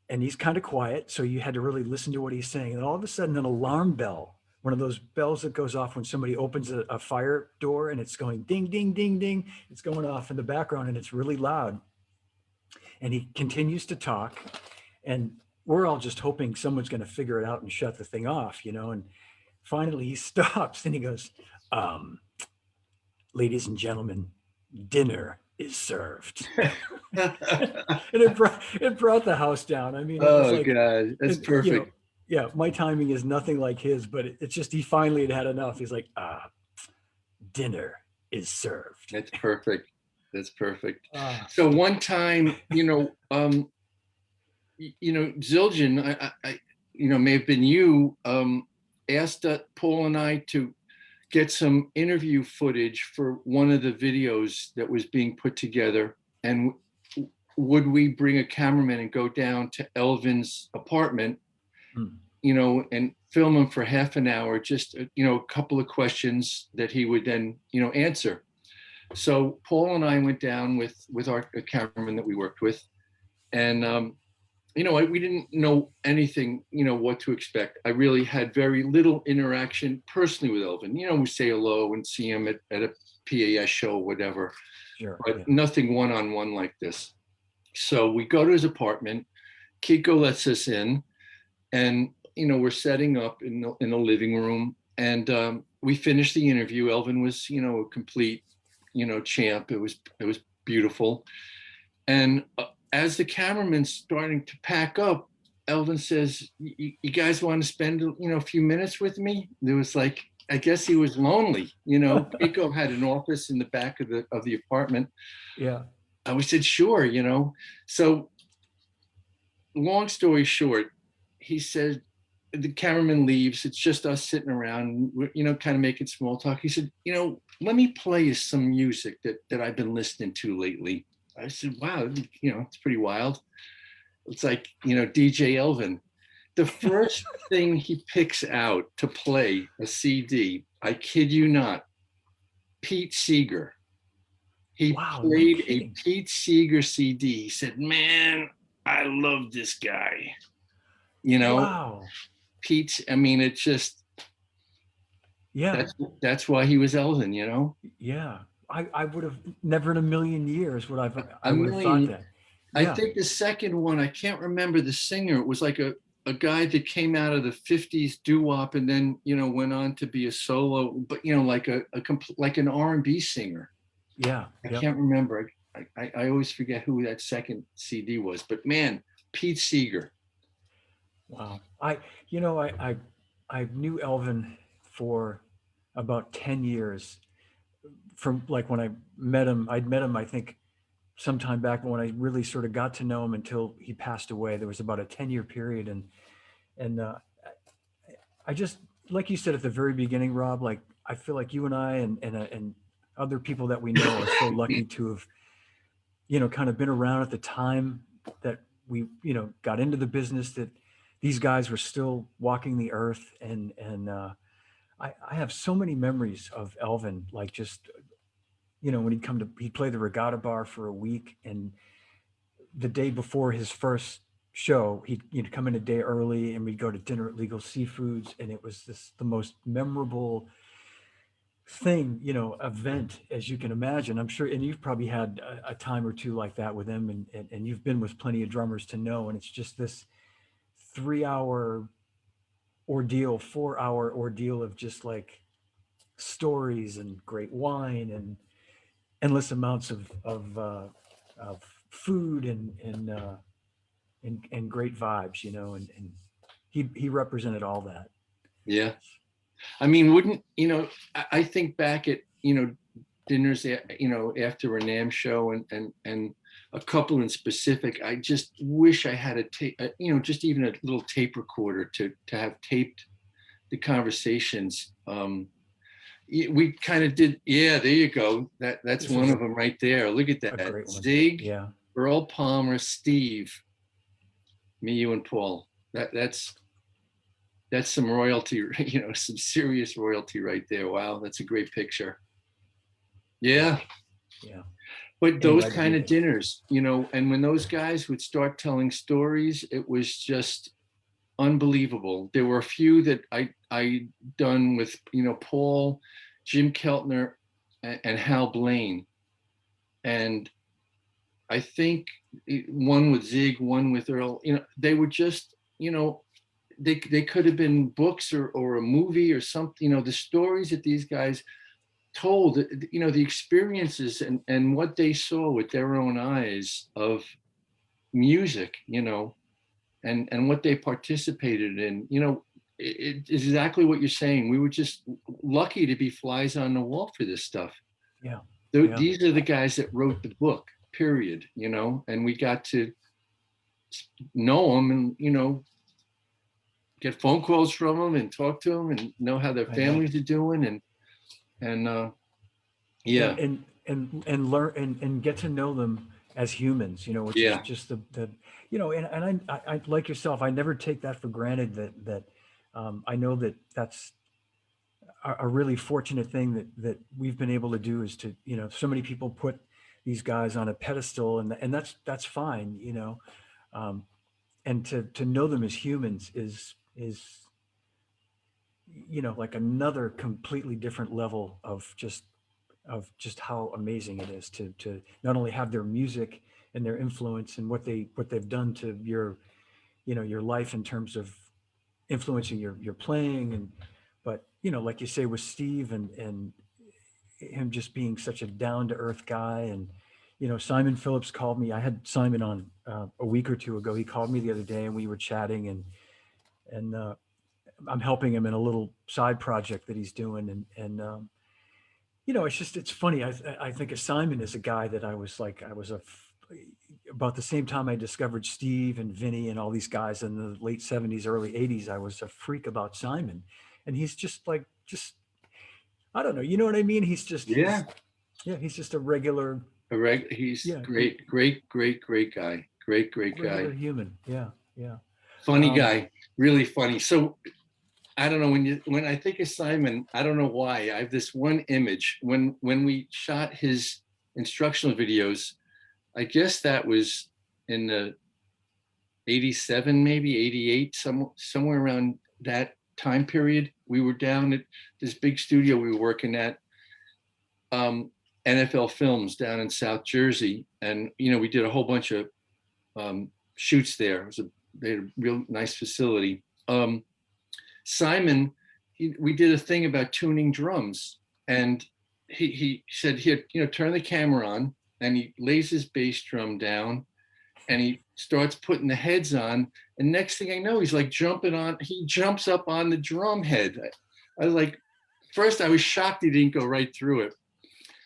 and he's kind of quiet. So you had to really listen to what he's saying. And all of a sudden, an alarm bell, one of those bells that goes off when somebody opens a fire door, and it's going ding, ding, ding, ding. It's going off in the background, and it's really loud. And he continues to talk, and we're all just hoping someone's going to figure it out and shut the thing off, and finally he stops and he goes, ladies and gentlemen, dinner is served. And it brought the house down. I mean,
God, that's perfect.
My timing is nothing like his, but it's just, he finally had enough. He's like, dinner is served.
That's perfect. So one time, Zildjian, I may have been you, asked Paul and I to get some interview footage for one of the videos that was being put together. And would we bring a cameraman and go down to Elvin's apartment, and film him for half an hour, just, a couple of questions that he would then, answer. So Paul and I went down with our cameraman that we worked with, and, we didn't know anything, what to expect. I really had very little interaction personally with Elvin. We say hello and see him at a PAS show or whatever, but nothing one-on-one like this. So we go to his apartment, Kiko lets us in, and, we're setting up in the living room, and we finished the interview. Elvin was, a complete, champ. It was beautiful. And as the cameraman's starting to pack up, Elvin says, you guys want to spend, a few minutes with me? There was like, I guess he was lonely, Kiko had an office in the back of the apartment.
Yeah.
And we said, sure, So long story short, he said, the cameraman leaves. It's just us sitting around, kind of making small talk. He said, let me play you some music that I've been listening to lately. I said, wow, it's pretty wild. It's like, DJ Elvin. The first thing he picks out to play a CD, I kid you not, Pete Seeger. He
Wow, no
played a
kidding.
Pete Seeger CD. He said, "Man, I love this guy." You know,
Wow.
Pete's. I mean, it's just
Yeah.
that's that's why he was Elvin. You know,
Yeah. I would have never in a million years would I
a
would have thought
million.
that.
I
Yeah.
think the second one, I can't remember the singer. It was like a guy that came out of the 50s doo-wop and then, went on to be a solo, but, like like an R&B singer.
Yeah.
I
Yep.
can't remember. I always forget who that second CD was, but man, Pete Seeger.
Wow. I knew Elvin for about 10 years from like when I met him. I'd met him, I think, sometime back when I really sort of got to know him until he passed away. There was about a 10-year period. And I just, like you said at the very beginning, Rob, like I feel like you and I and other people that we know are so lucky to have, kind of been around at the time that we, got into the business, that these guys were still walking the earth. And I have so many memories of Elvin, like just, when he'd play the Regatta Bar for a week. And the day before his first show, he'd come in a day early and we'd go to dinner at Legal Seafoods. And it was the most memorable thing, event as you can imagine. I'm sure, and you've probably had a time or two like that with him, and you've been with plenty of drummers to know. And it's just this 3 hour ordeal, 4 hour ordeal of just like stories and great wine and endless amounts of food and great vibes, and he represented all that.
Yeah. I mean, wouldn't, I think back at, dinners, after a NAMM show and a couple in specific, I just wish I had a tape, just even a little tape recorder to have taped the conversations. We kind of did. Yeah, there you go. That's
This
one
is
of them right there. Look at
a
that.
great one.
Zig,
Yeah.
Earl Palmer, Steve, me, you, and Paul. That's some royalty, some serious royalty right there. Wow, that's a great picture.
Yeah.
Yeah.
Yeah.
But
And
those
glad to be
kind of
there.
dinners, and when those guys would start telling stories, it was just unbelievable. There were a few that I done with, Paul, Jim Keltner, and Hal Blaine. And I think one with Zig, one with Earl, they were just, they could have been books or a movie or something, the stories that these guys told, the experiences and what they saw with their own eyes of music, and what they participated in, it is exactly what you're saying. We were just lucky to be flies on the wall for this stuff.
Yeah. Yeah.
These are the guys that wrote the book, period, and we got to know them and, get phone calls from them and talk to them and know how their
I know.
families are doing. And
and
yeah,
and and learn and get to know them as humans, which is
yeah,
just the and I like yourself, I never take that for granted, that I know that's a really fortunate thing that we've been able to do, is to, so many people put these guys on a pedestal, and that's fine, um, and to know them as humans is like another completely different level of just how amazing it is to not only have their music and their influence and what they've done to your life in terms of influencing your playing, but like you say with Steve, and him just being such a down to earth guy. And Simon Phillips called me. I had Simon on a week or two ago. He called me the other day and we were chatting, and I'm helping him in a little side project that he's doing. It's funny. I think of Simon as a guy that about the same time I discovered Steve and Vinny and all these guys in the late '70s, early '80s. I was a freak about Simon, and he's just I don't know. You know what I mean?
yeah.
He's just a regular,
He's
yeah,
great, great, great, great guy. Great, great
regular
guy.
human. Yeah, yeah.
Funny
Um,
guy, really funny. So I don't know, when I think of Simon, I don't know why. I have this one image when we shot his instructional videos. I guess that was in the 87, maybe 88, somewhere around that time period. We were down at this big studio we were working at, NFL Films down in South Jersey. And, we did a whole bunch of shoots there. They had a real nice facility. Simon, we did a thing about tuning drums, and he said, here, turn the camera on, and he lays his bass drum down, and he starts putting the heads on, and next thing I know, he's like he jumps up on the drum head. I was like, first I was shocked he didn't go right through it.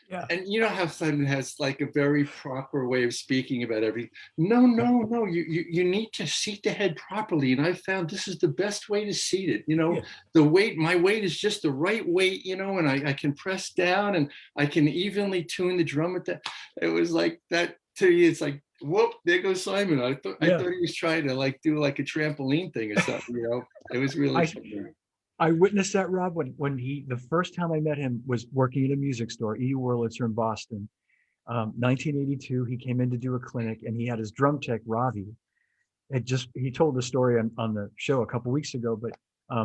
Yeah.
And you know how Simon has like a very proper way of speaking about everything. No, you need to seat the head properly. And I found this is the best way to seat it.
Yeah.
The weight, my weight is just the right weight, and I can press down and I can evenly tune the drum at that. It was like that to me. It's like, whoop, there goes Simon. I thought he was trying to like do like a trampoline thing or something, It was really funny.
I witnessed that, Rob, when the first time I met him was working at a music store, E Wurlitzer in Boston. 1982, he came in to do a clinic, and he had his drum tech, Ravi. He told the story on the show a couple weeks ago, but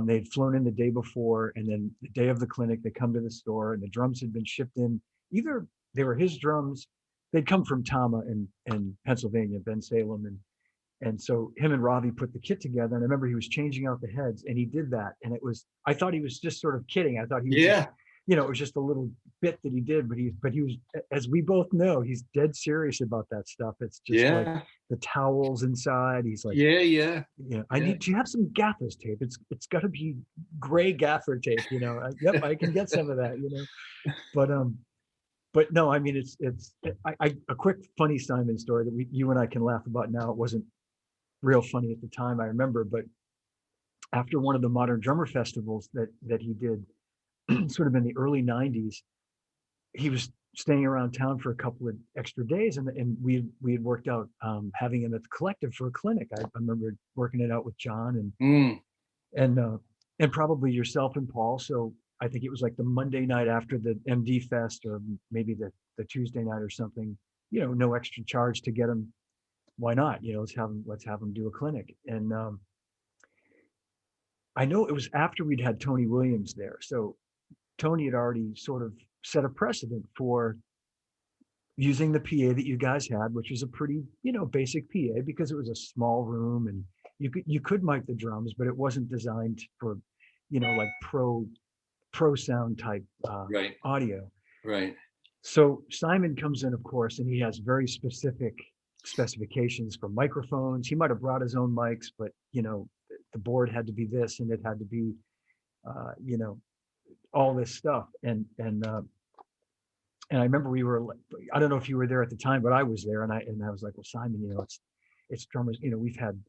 they'd flown in the day before, and then the day of the clinic, they come to the store, and the drums had been shipped in. Either they were his drums, they'd come from Tama in Pennsylvania, Ben Salem, and so him and Ravi put the kit together. And I remember he was changing out the heads, and he did that. And I thought he was just sort of kidding. I thought he was, it was just a little bit that he did, but he was, as we both know, he's dead serious about that stuff. It's just like the towels inside. He's like, do you have some gaffer's tape? It's got to be gray gaffer tape, yep, I can get some of that, but no, I mean, it's a quick funny Simon story that you and I can laugh about now. It wasn't real funny at the time, I remember, but after one of the Modern Drummer festivals that he did sort of in the early 90s, he was staying around town for a couple of extra days, and we had worked out having him at the Collective for a clinic. I remember working it out with John and probably yourself and Paul. So I think it was like the Monday night after the MD Fest, or maybe the Tuesday night or something, no extra charge to get him. Why not? Let's have him do a clinic. And I know it was after we'd had Tony Williams there. So Tony had already sort of set a precedent for using the PA that you guys had, which was a pretty, basic PA, because it was a small room and you could mic the drums, but it wasn't designed for, like pro sound type audio.
Right.
So Simon comes in, of course, and he has very specific specifications for microphones. He might have brought his own mics, but the board had to be this, and it had to be all this stuff. And I remember I don't know if you were there at the time, but I was there, and I was like, well, Simon, it's drummers. We've had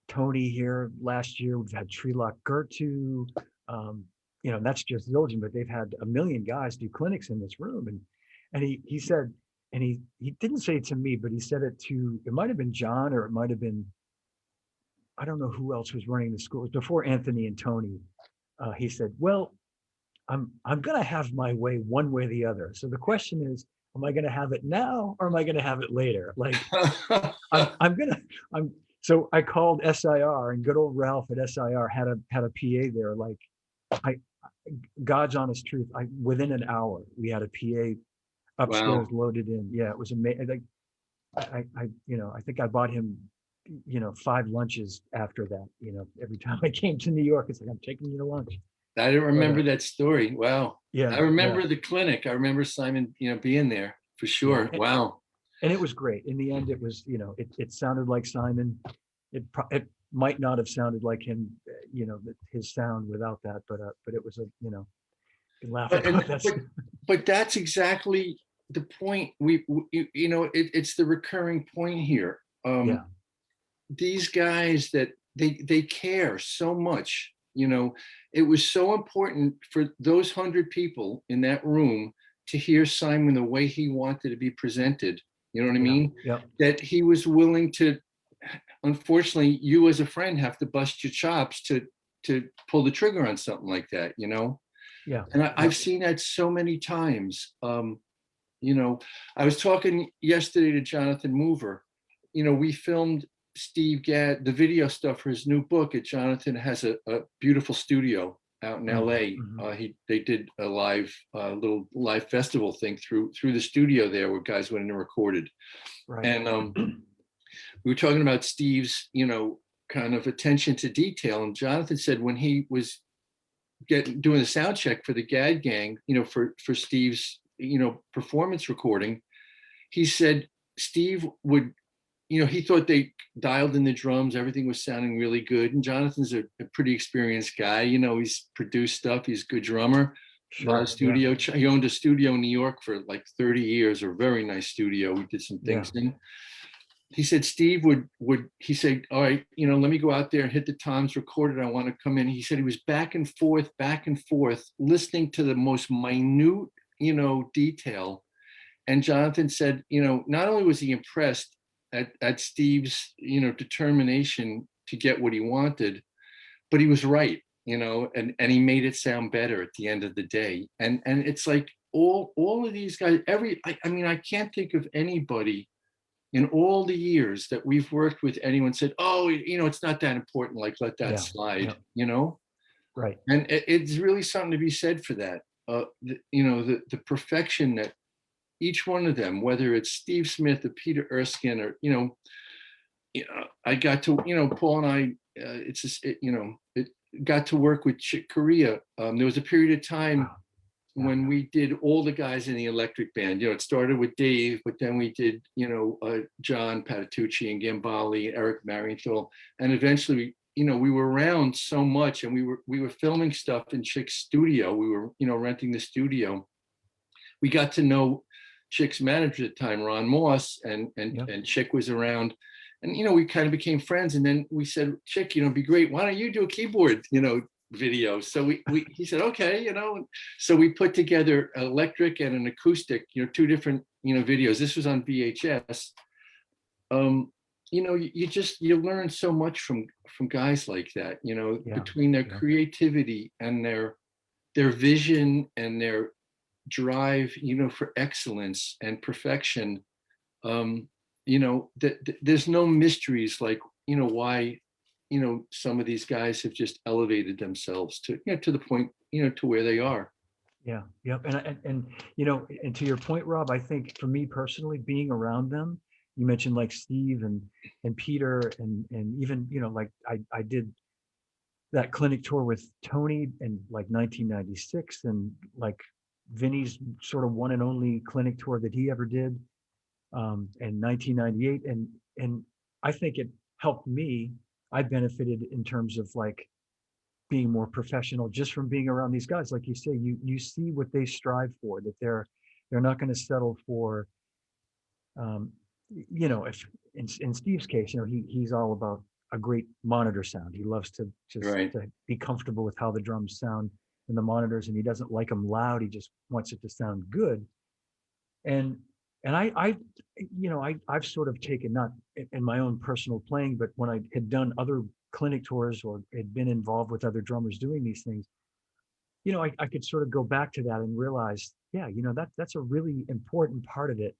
Tony here last year. We've had Srilak Gertu. And that's just Zildjian, but they've had a million guys do clinics in this room. And he said, and he didn't say it to me, but he said it might have been John, or it might have been, I don't know who else was running the school. It was before Anthony and Tony. He said, well, I'm going to have my way one way or the other. So the question is, am I going to have it now, or am I going to have it later? Like, so I called SIR, and good old Ralph at SIR had a PA there. Like, God's honest truth, within an hour we had a PA upstairs loaded in. Yeah, it was amazing. Like, I think I bought him, 5 lunches after that. Every time I came to New York, it's like, I'm taking you to lunch.
I don't remember that story. Wow.
Yeah.
I remember the clinic. I remember Simon, being there for sure.
Yeah.
Wow.
And it was great. In the end, it was, it sounded like Simon. It might not have sounded like him, his sound without that, but it was you can laugh about that.
But that's exactly the point. It's the recurring point here. These guys that they care so much. It was so important for those 100 people in that room to hear Simon the way he wanted to be presented. You know what I mean?
Yeah.
That he was willing to, unfortunately, you as a friend have to bust your chops to to pull the trigger on something like that, you know?
Yeah.
And
Yeah.
I've seen that so many times. You know, I was talking yesterday to Jonathan Mover. You know, we filmed Steve Gadd, the video stuff for his new book. At Jonathan has a beautiful studio out in
Mm,
LA.
mhm.
They did a live little live festival thing through the studio there where guys went in and recorded.
Right.
And we were talking about Steve's, you know, kind of attention to detail. And Jonathan said when he was doing the sound check for the Gad Gang, you know, for Steve's, you know, performance recording, he said Steve would, you know, he thought they dialed in the drums, everything was sounding really good. And Jonathan's a pretty experienced guy, you know, he's produced stuff, he's a good drummer. A lot of
Sure. Yeah.
studio. He owned a studio in New York for like 30 years, a very nice studio. We did some
Yeah.
things in. He said Steve would he said, all right, you know, let me go out there and hit the toms, record it. I want to come in. He said he was back and forth, listening to the most minute, you know, detail. And Jonathan said, you know, not only was he impressed at Steve's, you know, determination to get what he wanted, but he was right, you know, and he made it sound better at the end of the day. And it's like all of these guys, I mean, I can't think of anybody in all the years that we've worked with anyone said, oh, you know, it's not that important, like let that
Yeah.
slide,
Yeah.
you know?
Right.
And it's really something to be said for that. You know, the perfection that each one of them, whether it's Steve Smith or Peter Erskine or, you know, I got to, you know, Paul and I, it's just, you know, it got to work with Chick Corea. There was a period of time
Wow. Yeah.
when we did all the guys in the Electric Band. You know, it started with Dave, but then we did, you know, John Patitucci and Gambale, Eric Marienthal, and eventually, you know, we were around so much, and we were filming stuff in Chick's studio. We were, you know, renting the studio. We got to know Chick's manager at the time, Ron Moss,
Yeah.
and Chick was around. And, you know, we kind of became friends. And then we said, Chick, you know, it'd be great. Why don't you do a keyboard, you know, video? So he said, okay, you know. So we put together electric and an acoustic, you know, two different, you know, videos. This was on VHS. You know, you learn so much from guys like that, you know,
Yeah.
between their
Yeah.
creativity and their vision and their drive, you know, for excellence and perfection. You know, there's no mysteries like, you know, why, you know, some of these guys have just elevated themselves to, you know, to the point, you know, to where they are.
Yeah. Yep. And you know, and to your point, Rob, I think for me personally, being around them, you mentioned like Steve and Peter and even, you know, like I did that clinic tour with Tony in like 1996, and like Vinny's sort of one and only clinic tour that he ever did in 1998. And I think it helped me. I benefited in terms of like being more professional just from being around these guys. Like you say, you see what they strive for, that they're not going to settle for um, you know, if in Steve's case, you know, he's all about a great monitor sound. He loves to just
Right.
to be comfortable with how the drums sound in the monitors, and he doesn't like them loud. He just wants it to sound good. And I you know, I've sort of taken, not in my own personal playing, but when I had done other clinic tours or had been involved with other drummers doing these things, you know, I could sort of go back to that and realize, yeah, you know, that's a really important part of it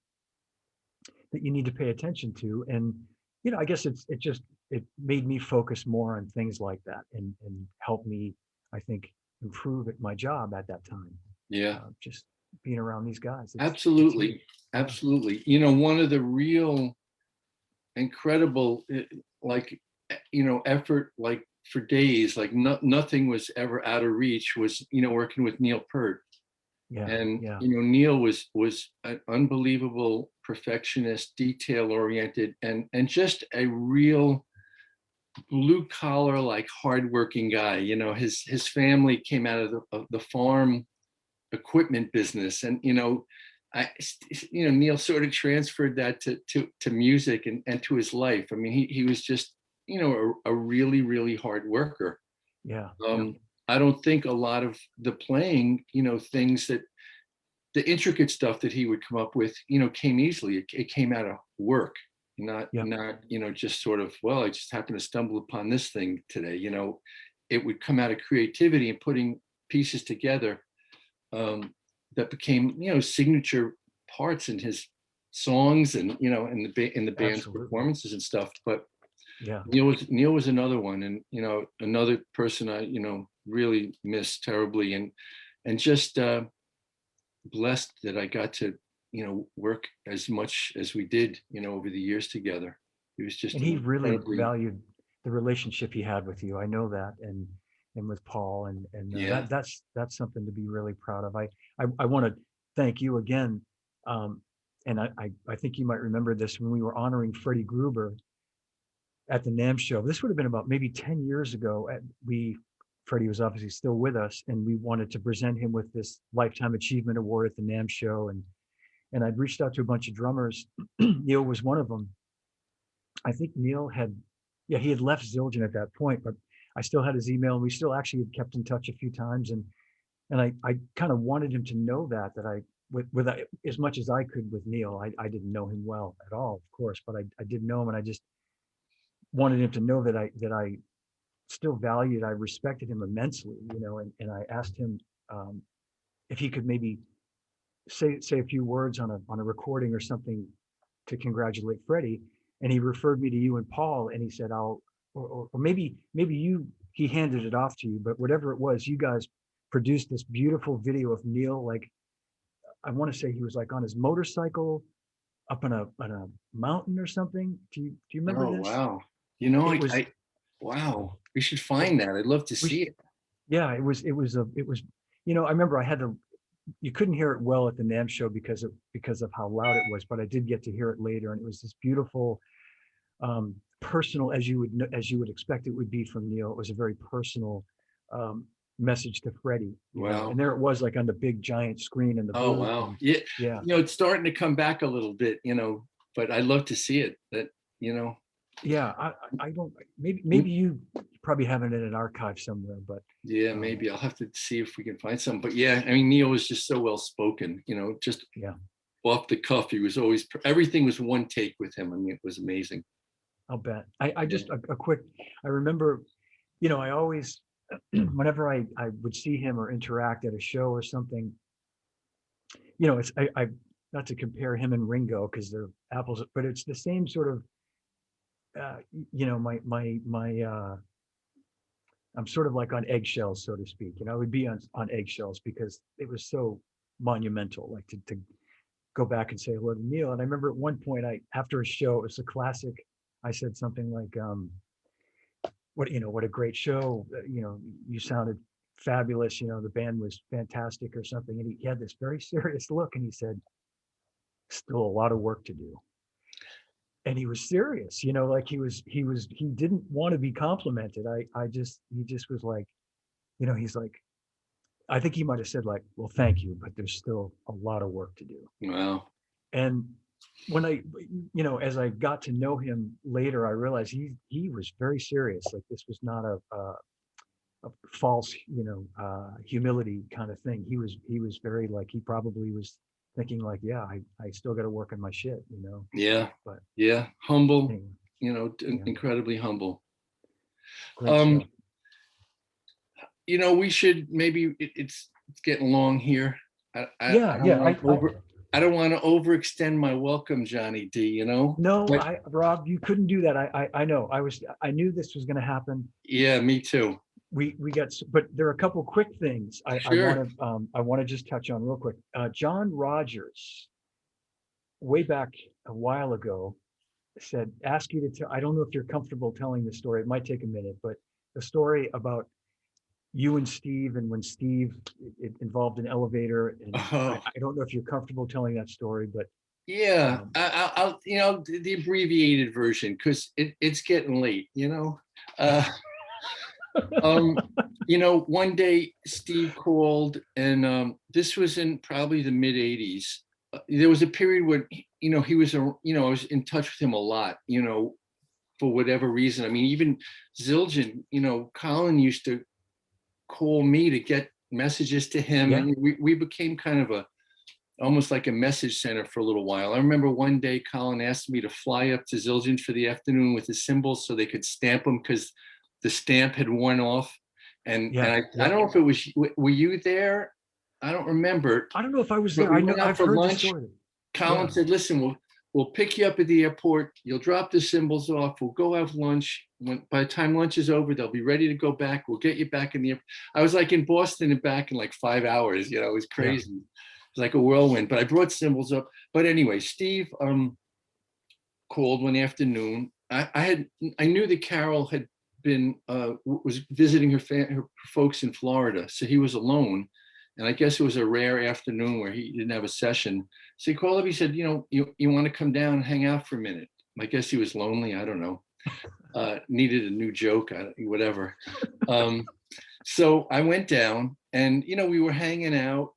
that you need to pay attention to. And, you know, I guess it made me focus more on things like that and help me, I think, improve at my job at that time.
Yeah,
Just being around these guys. It's neat.
absolutely.
Yeah.
Absolutely. You know, one of the real incredible, like, you know, effort, like for days, like nothing was ever out of reach was, you know, working with Neil Peart.
Yeah.
And,
Yeah.
you know, Neil was an unbelievable perfectionist, detail oriented, and just a real blue collar, like hardworking guy. You know, his family came out of the farm equipment business, and, you know, you know, Neil sort of transferred that to music and to his life. I mean, he was just, you know, a really, really hard worker.
Yeah. Yeah.
um I don't think a lot of the playing, you know, things that the intricate stuff that he would come up with, you know, came easily. It came out of work, not,
Yeah.
you know, just sort of, well, I just happened to stumble upon this thing today, you know. it would come out of creativity and putting pieces together that became, signature parts in his songs and, in the band's
Absolutely.
performances and stuff. But
Yeah.
Neil was another one, and another person I really miss terribly, and just blessed that I got to work as much as we did over the years together. It was just
And he
an
really
incredibly,
valued the relationship he had with you. I know that, and with Paul, and
yeah.
that's something to be really proud of. I want to thank you again, um, and I think you might remember this when we were honoring Freddie Gruber at the NAMM show. This would have been about maybe 10 years ago. Freddie was obviously still with us, and we wanted to present him with this Lifetime Achievement Award at the NAMM show, and I'd reached out to a bunch of drummers. Neil was one of them. I think Neil had, yeah, he had left Zildjian at that point, but I still had his email, and we still actually had kept in touch a few times. And I kind of wanted him to know that with as much as I could with Neil. I didn't know him well at all, of course, but I did know him, and I just wanted him to know that I still valued, I respected him immensely, and I asked him if he could maybe say a few words on a recording or something to congratulate Freddie, and he referred me to you and Paul, and he said, or maybe he handed it off to you, but whatever it was, you guys produced this beautiful video of Neil, like, I want to say he was like on his motorcycle up on a mountain or something. Do you remember
Oh,
this?
wow.
It was,
Wow. We should
it,
find that. I'd love to
we,
see it.
yeah, it was, I remember you couldn't hear it well at the NAMM show because of how loud it was, but I did get to hear it later, and it was this beautiful, personal, as you would expect it would be from Neil. It was a very personal message to Freddie,
Wow.
and there it was, like on the big giant screen in the
Oh,
booth,
wow.
and
Yeah.
yeah,
It's starting to come back a little bit, but I'd love to see it. You know,
yeah. I don't, maybe you probably have it in an archive somewhere, but
yeah,
um,
maybe I'll have to see if we can find some. But yeah, I mean, Neil was just so well spoken, just
yeah,
off the cuff. He was always, everything was one take with him. I mean, it was amazing.
I'll bet. I
Yeah.
just a quick. I remember, I always, whenever I would see him or interact at a show or something, it's I not to compare him and Ringo because they're apples, but it's the same sort of, my I'm sort of like on eggshells, so to speak. I would be on eggshells because it was so monumental, like to go back and say hello to Neil. And I remember at one point, after a show, it was a classic. I said something like, what a great show. You sounded fabulous. The band was fantastic or something. And he had this very serious look, and he said, still a lot of work to do. And he was serious, like he didn't want to be complimented. He just was like, he's like, I think he might have said like, well, thank you, but there's still a lot of work to do.
Wow.
And when as I got to know him later, I realized he was very serious. Like, this was not a false, humility kind of thing. He was very, like, he probably was thinking like, yeah, I still got to work on my shit.
Yeah.
But
Yeah. Humble,
anyway, yeah,
incredibly humble.
great
Um,
stuff.
we should maybe, it's getting long here. I
Yeah,
don't
yeah.
want to I don't want to overextend my welcome, Johnny D,
No,
but
Rob, you couldn't do that. I know. I knew this was going to happen.
yeah, me too.
But there are a couple quick things
Sure.
I want to just touch on real quick. John Rogers, way back a while ago, said, ask you to tell, I don't know if you're comfortable telling the story. It might take a minute, but the story about you and Steve, and when Steve, it involved an elevator, and
Oh,
I don't know if you're comfortable telling that story, but
yeah.
um,
I'll, the abbreviated version, because it's getting late, Uh, um, one day Steve called, and this was in probably the mid '80s. There was a period when he was I was in touch with him a lot, for whatever reason. I mean, even Zildjian, Colin used to call me to get messages to him,
yeah,
and we became kind of almost like a message center for a little while. I remember one day Colin asked me to fly up to Zildjian for the afternoon with his cymbals so they could stamp them, because the stamp had worn off. And
Yeah.
I
Yep.
don't know if it was, were you there? I don't remember,
I don't know if I was
but
there.
we
I know
went out
I've
for
heard the
lunch.
story.
Colin
Yeah.
said, listen, we'll pick you up at the airport. You'll drop the cymbals off. We'll go have lunch. By the time lunch is over, they'll be ready to go back. We'll get you back in the airport. I was like in Boston and back in like 5 hours. You know, it was
Yeah.
crazy. It was like a whirlwind, but I brought cymbals up. But anyway, Steve called one afternoon. I knew that Carol had been was visiting her folks in Florida, so he was alone, and I guess it was a rare afternoon where he didn't have a session. So he called up. He said, you know, you want to come down and hang out for a minute? I guess he was lonely. I don't know. Needed a new joke, whatever. So I went down, and you know, we were hanging out.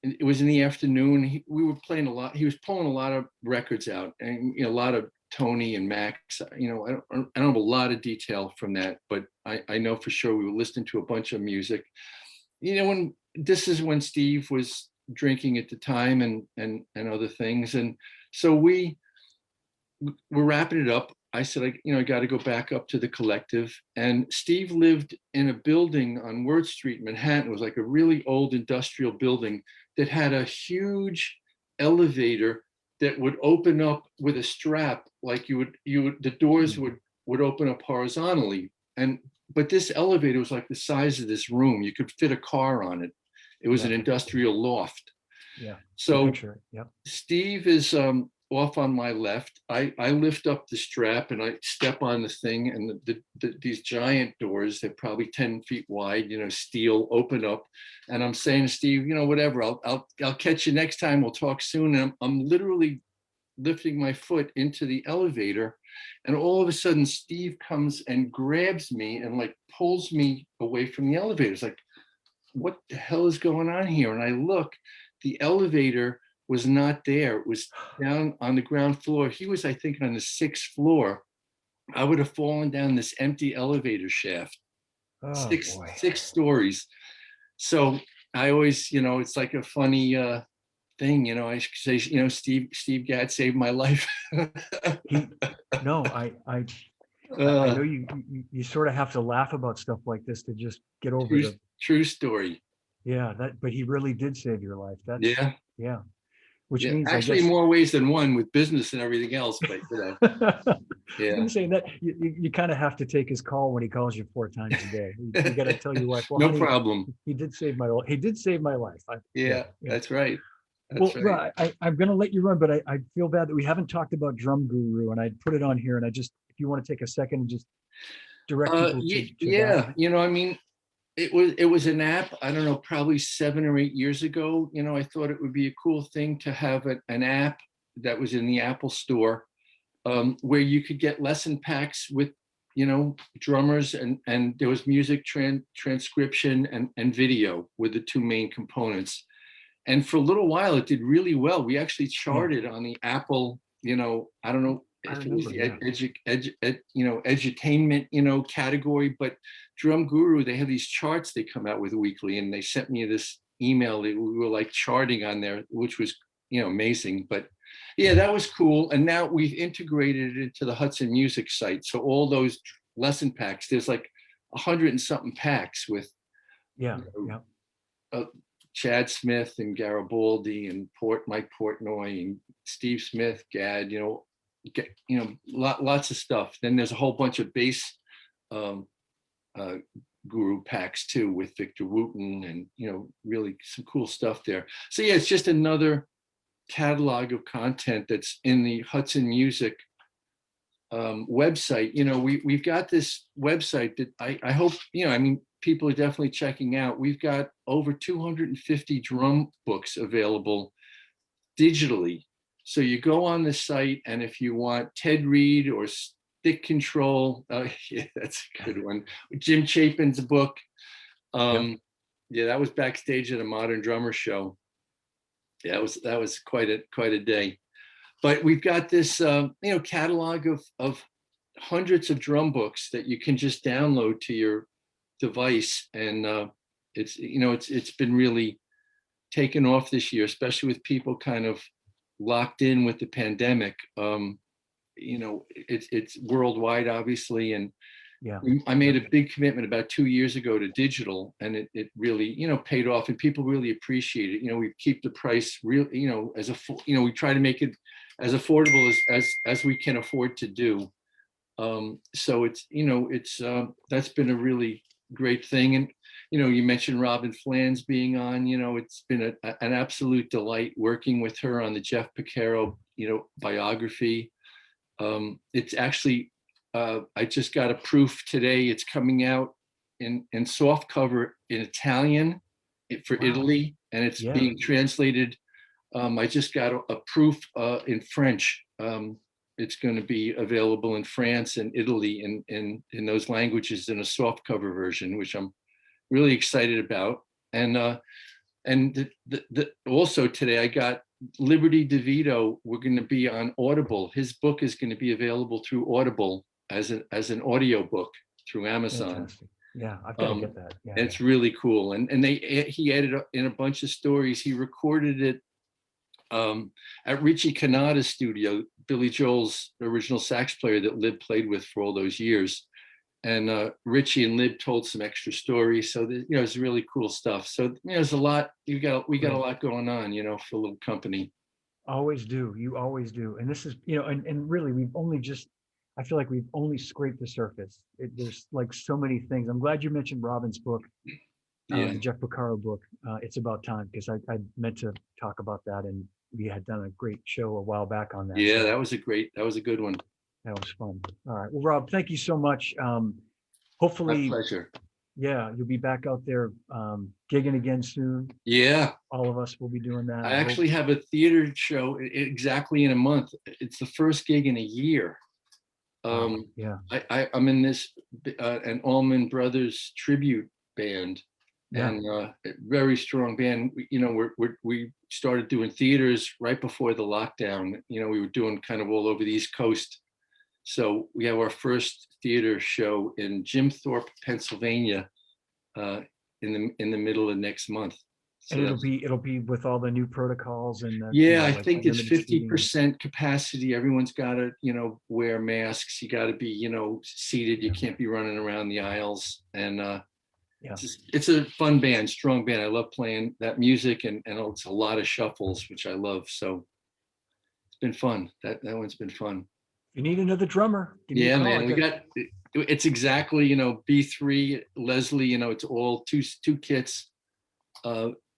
It was in the afternoon. We were playing a lot. He was pulling a lot of records out, and you know, a lot of Tony and Max. You know, I don't have a lot of detail from that, but I know for sure we were listening to a bunch of music. You know, when this is when Steve was drinking at the time, and other things, and so we're wrapping it up. I said, I got to go back up to the Collective. And Steve lived in a building on Word Street, Manhattan. It was like a really old industrial building that had a huge elevator that would open up with a strap, like the doors would open up horizontally. But this elevator was like the size of this room. You could fit a car on it. It was an industrial loft.
Yeah.
So
Yep.
Steve is off on my left. I lift up the strap and I step on the thing, and these giant doors, they're probably 10 feet wide, you know, steel, open up. And I'm saying to Steve, you know, whatever, I'll catch you next time. We'll talk soon. And I'm literally lifting my foot into the elevator, and all of a sudden Steve comes and grabs me and like pulls me away from the elevator. It's like, what the hell is going on here? And I look, the elevator was not there. It was down on the ground floor. He was, I think, on the 6th floor. I would have fallen down this empty elevator shaft,
Oh boy.
6 stories. So I always, you know, it's like a funny thing, you know, I say, you know, Steve Gadd saved my life.
No, I know you sort of have to laugh about stuff like this to just get over
true story.
Yeah, but he really did save your life. Yeah. Which means,
actually,
I guess,
more ways than one with business and everything else, but you know.
I was going to say that you kind of have to take his call when he calls you 4 times a day. You got to tell your wife, well,
no
honey,
problem.
He did save my life.
Yeah, that's right.
Right. I'm going to let you run, but I feel bad that we haven't talked about Drum Guru, and I put it on here, and if you want to take a second and just direct people to that.
You know, I mean, it was an app, I don't know, probably 7 or 8 years ago. You know, I thought it would be a cool thing to have an app that was in the Apple Store, where you could get lesson packs with, you know, drummers, and there was music transcription and video were the 2 main components. And for a little while, it did really well. We actually charted on the Apple, you know, I don't know if it was the edutainment, you know, category, but Drum Guru, they have these charts they come out with weekly, and they sent me this email that we were like charting on there, which was, you know, amazing. But yeah, that was cool. And now we've integrated it into the Hudson Music site. So all those lesson packs, there's like 100 and something packs with, Chad Smith and Garibaldi and Mike Portnoy and Steve Smith, Gadd, you know, lots of stuff. Then there's a whole bunch of bass guru packs too, with Victor Wooten, and, you know, really some cool stuff there. So yeah, it's just another catalog of content that's in the Hudson Music website. You know, we've got this website that I hope, you know, I mean, people are definitely checking out. We've got over 250 drum books available digitally. So you go on the site, and if you want Ted Reed or Stick Control, yeah, that's a good one. Jim Chapin's book. Yeah, that was backstage at a Modern Drummer show. Yeah, that was quite a day. But we've got this you know, catalog of hundreds of drum books that you can just download to your device, and it's, you know, it's been really taken off this year, especially with people kind of locked in with the pandemic. You know, it's worldwide, obviously, and
Yeah.
I made a big commitment about 2 years ago to digital, and it really, paid off, and people really appreciate it. We keep the price real, we try to make it as affordable as we can afford to do. So that's been a really great thing. And, you mentioned Robin Flans being on, it's been an absolute delight working with her on the Jeff Piccaro, biography. It's actually, I just got a proof today. It's coming out in soft cover in Italian for
Wow.
Italy, and it's
Yeah.
being translated. I just got a proof in French. It's going to be available in France and Italy in those languages in a soft cover version, which I'm really excited about. And also today I got Liberty DeVito. We're going to be on Audible. His book is going to be available through Audible as an audio book through Amazon.
Fantastic. Yeah, I've got to get that. Yeah.
And it's really cool. And he added in a bunch of stories. He recorded it at Richie Kanada's studio, Billy Joel's original sax player that Lib played with for all those years. And Richie and Lib told some extra stories. So it's really cool stuff. So there's a lot. We got a lot going on, for a little company.
Always do. You always do. And this is, and really I feel like we've only scraped the surface. There's like so many things. I'm glad you mentioned Robin's book, the Jeff Piccaro book. It's about time, because I meant to talk about that, and we had done a great show a while back on that.
Yeah,
so
that was a good one.
that was fun. All right. Well, Rob, thank you so much.
My
Hopefully,
pleasure.
yeah, you'll be back out there gigging again soon.
Yeah.
All of us will be doing that.
I actually have a theater show exactly in a month. It's the first gig in a year.
Yeah.
I'm in this an Allman Brothers tribute band,
Yeah.
and very strong band. We started doing theaters right before the lockdown. We were doing kind of all over the East Coast. So we have our first theater show in Jim Thorpe, Pennsylvania, in the middle of next month. So
And it'll be with all the new protocols and
I think it's 50% capacity. Everyone's got to, wear masks. You got to be, seated. You can't be running around the aisles. And it's a fun band, strong band. I love playing that music, and it's a lot of shuffles, which I love. So it's been fun. That one's been fun.
You need another drummer.
Yeah, man. It's exactly, B3, Leslie, it's all two kits.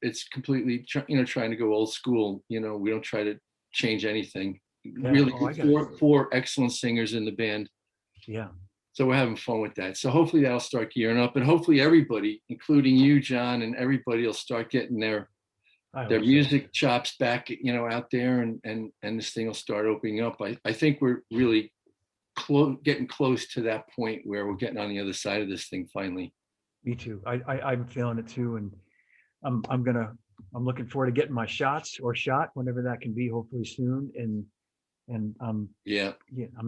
It's completely, trying to go old school. We don't try to change anything. Really, four excellent singers in the band.
Yeah.
So we're having fun with that. So hopefully that'll start gearing up, and hopefully everybody, including you, John, and everybody, will start getting their music chops back, out there, and this thing will start opening up. I think we're really getting close to that point where we're getting on the other side of this thing finally.
Me too. I'm feeling it too, and I'm looking forward to getting my shot whenever that can be, hopefully soon. And I'm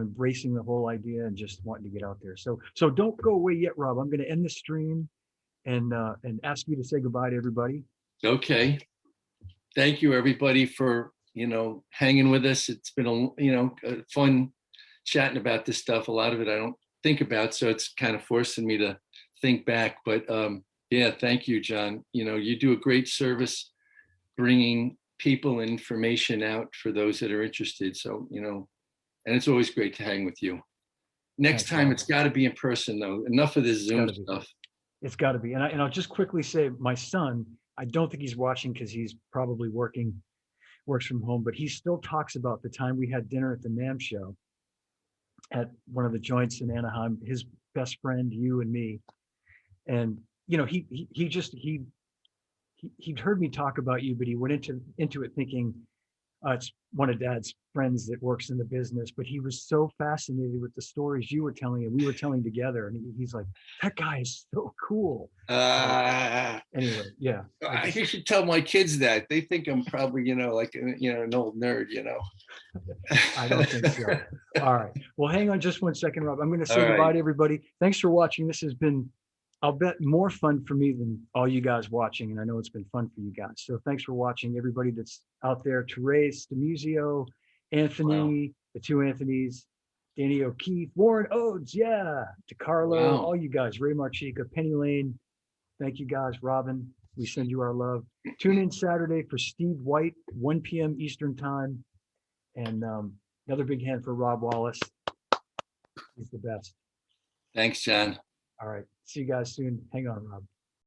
embracing the whole idea and just wanting to get out there. So don't go away yet, Rob. I'm going to end the stream and ask you to say goodbye to everybody.
Okay. Thank you, everybody, for hanging with us. It's been fun chatting about this stuff. A lot of it I don't think about, so it's kind of forcing me to think back. But thank you, John. You do a great service bringing people and information out for those that are interested. So, and it's always great to hang with you. Next time, it's got to be in person, though. Enough of this Zoom stuff.
It's got to be. And I'll just quickly say, my son, I don't think he's watching because he's probably works from home, but he still talks about the time we had dinner at the NAMM show at one of the joints in Anaheim, his best friend, you and me. And, he'd heard me talk about you, but he went into it thinking it's one of Dad's friends that works in the business. But he was so fascinated with the stories you were telling and we were telling together, and he's like, "That guy is so cool." Anyway, yeah.
I should tell my kids that. They think I'm probably, an old nerd,
I don't think so. All right. Well, hang on just one second, Rob. I'm going to say goodbye to everybody. Thanks for watching. This has been, I'll bet, more fun for me than all you guys watching. And I know it's been fun for you guys. So thanks for watching, everybody that's out there. Therese, Demuzio, Anthony, the two Anthonys, Danny O'Keefe, Warren Oates, yeah, DeCarlo,
Wow.
all you guys, Ray Marchica, Penny Lane. Thank you guys, Robin. We send you our love. Tune in Saturday for Steve White, 1 p.m. Eastern time. And another big hand for Rob Wallis. He's the best.
Thanks, John.
All right. See you guys soon. Hang on, Rob.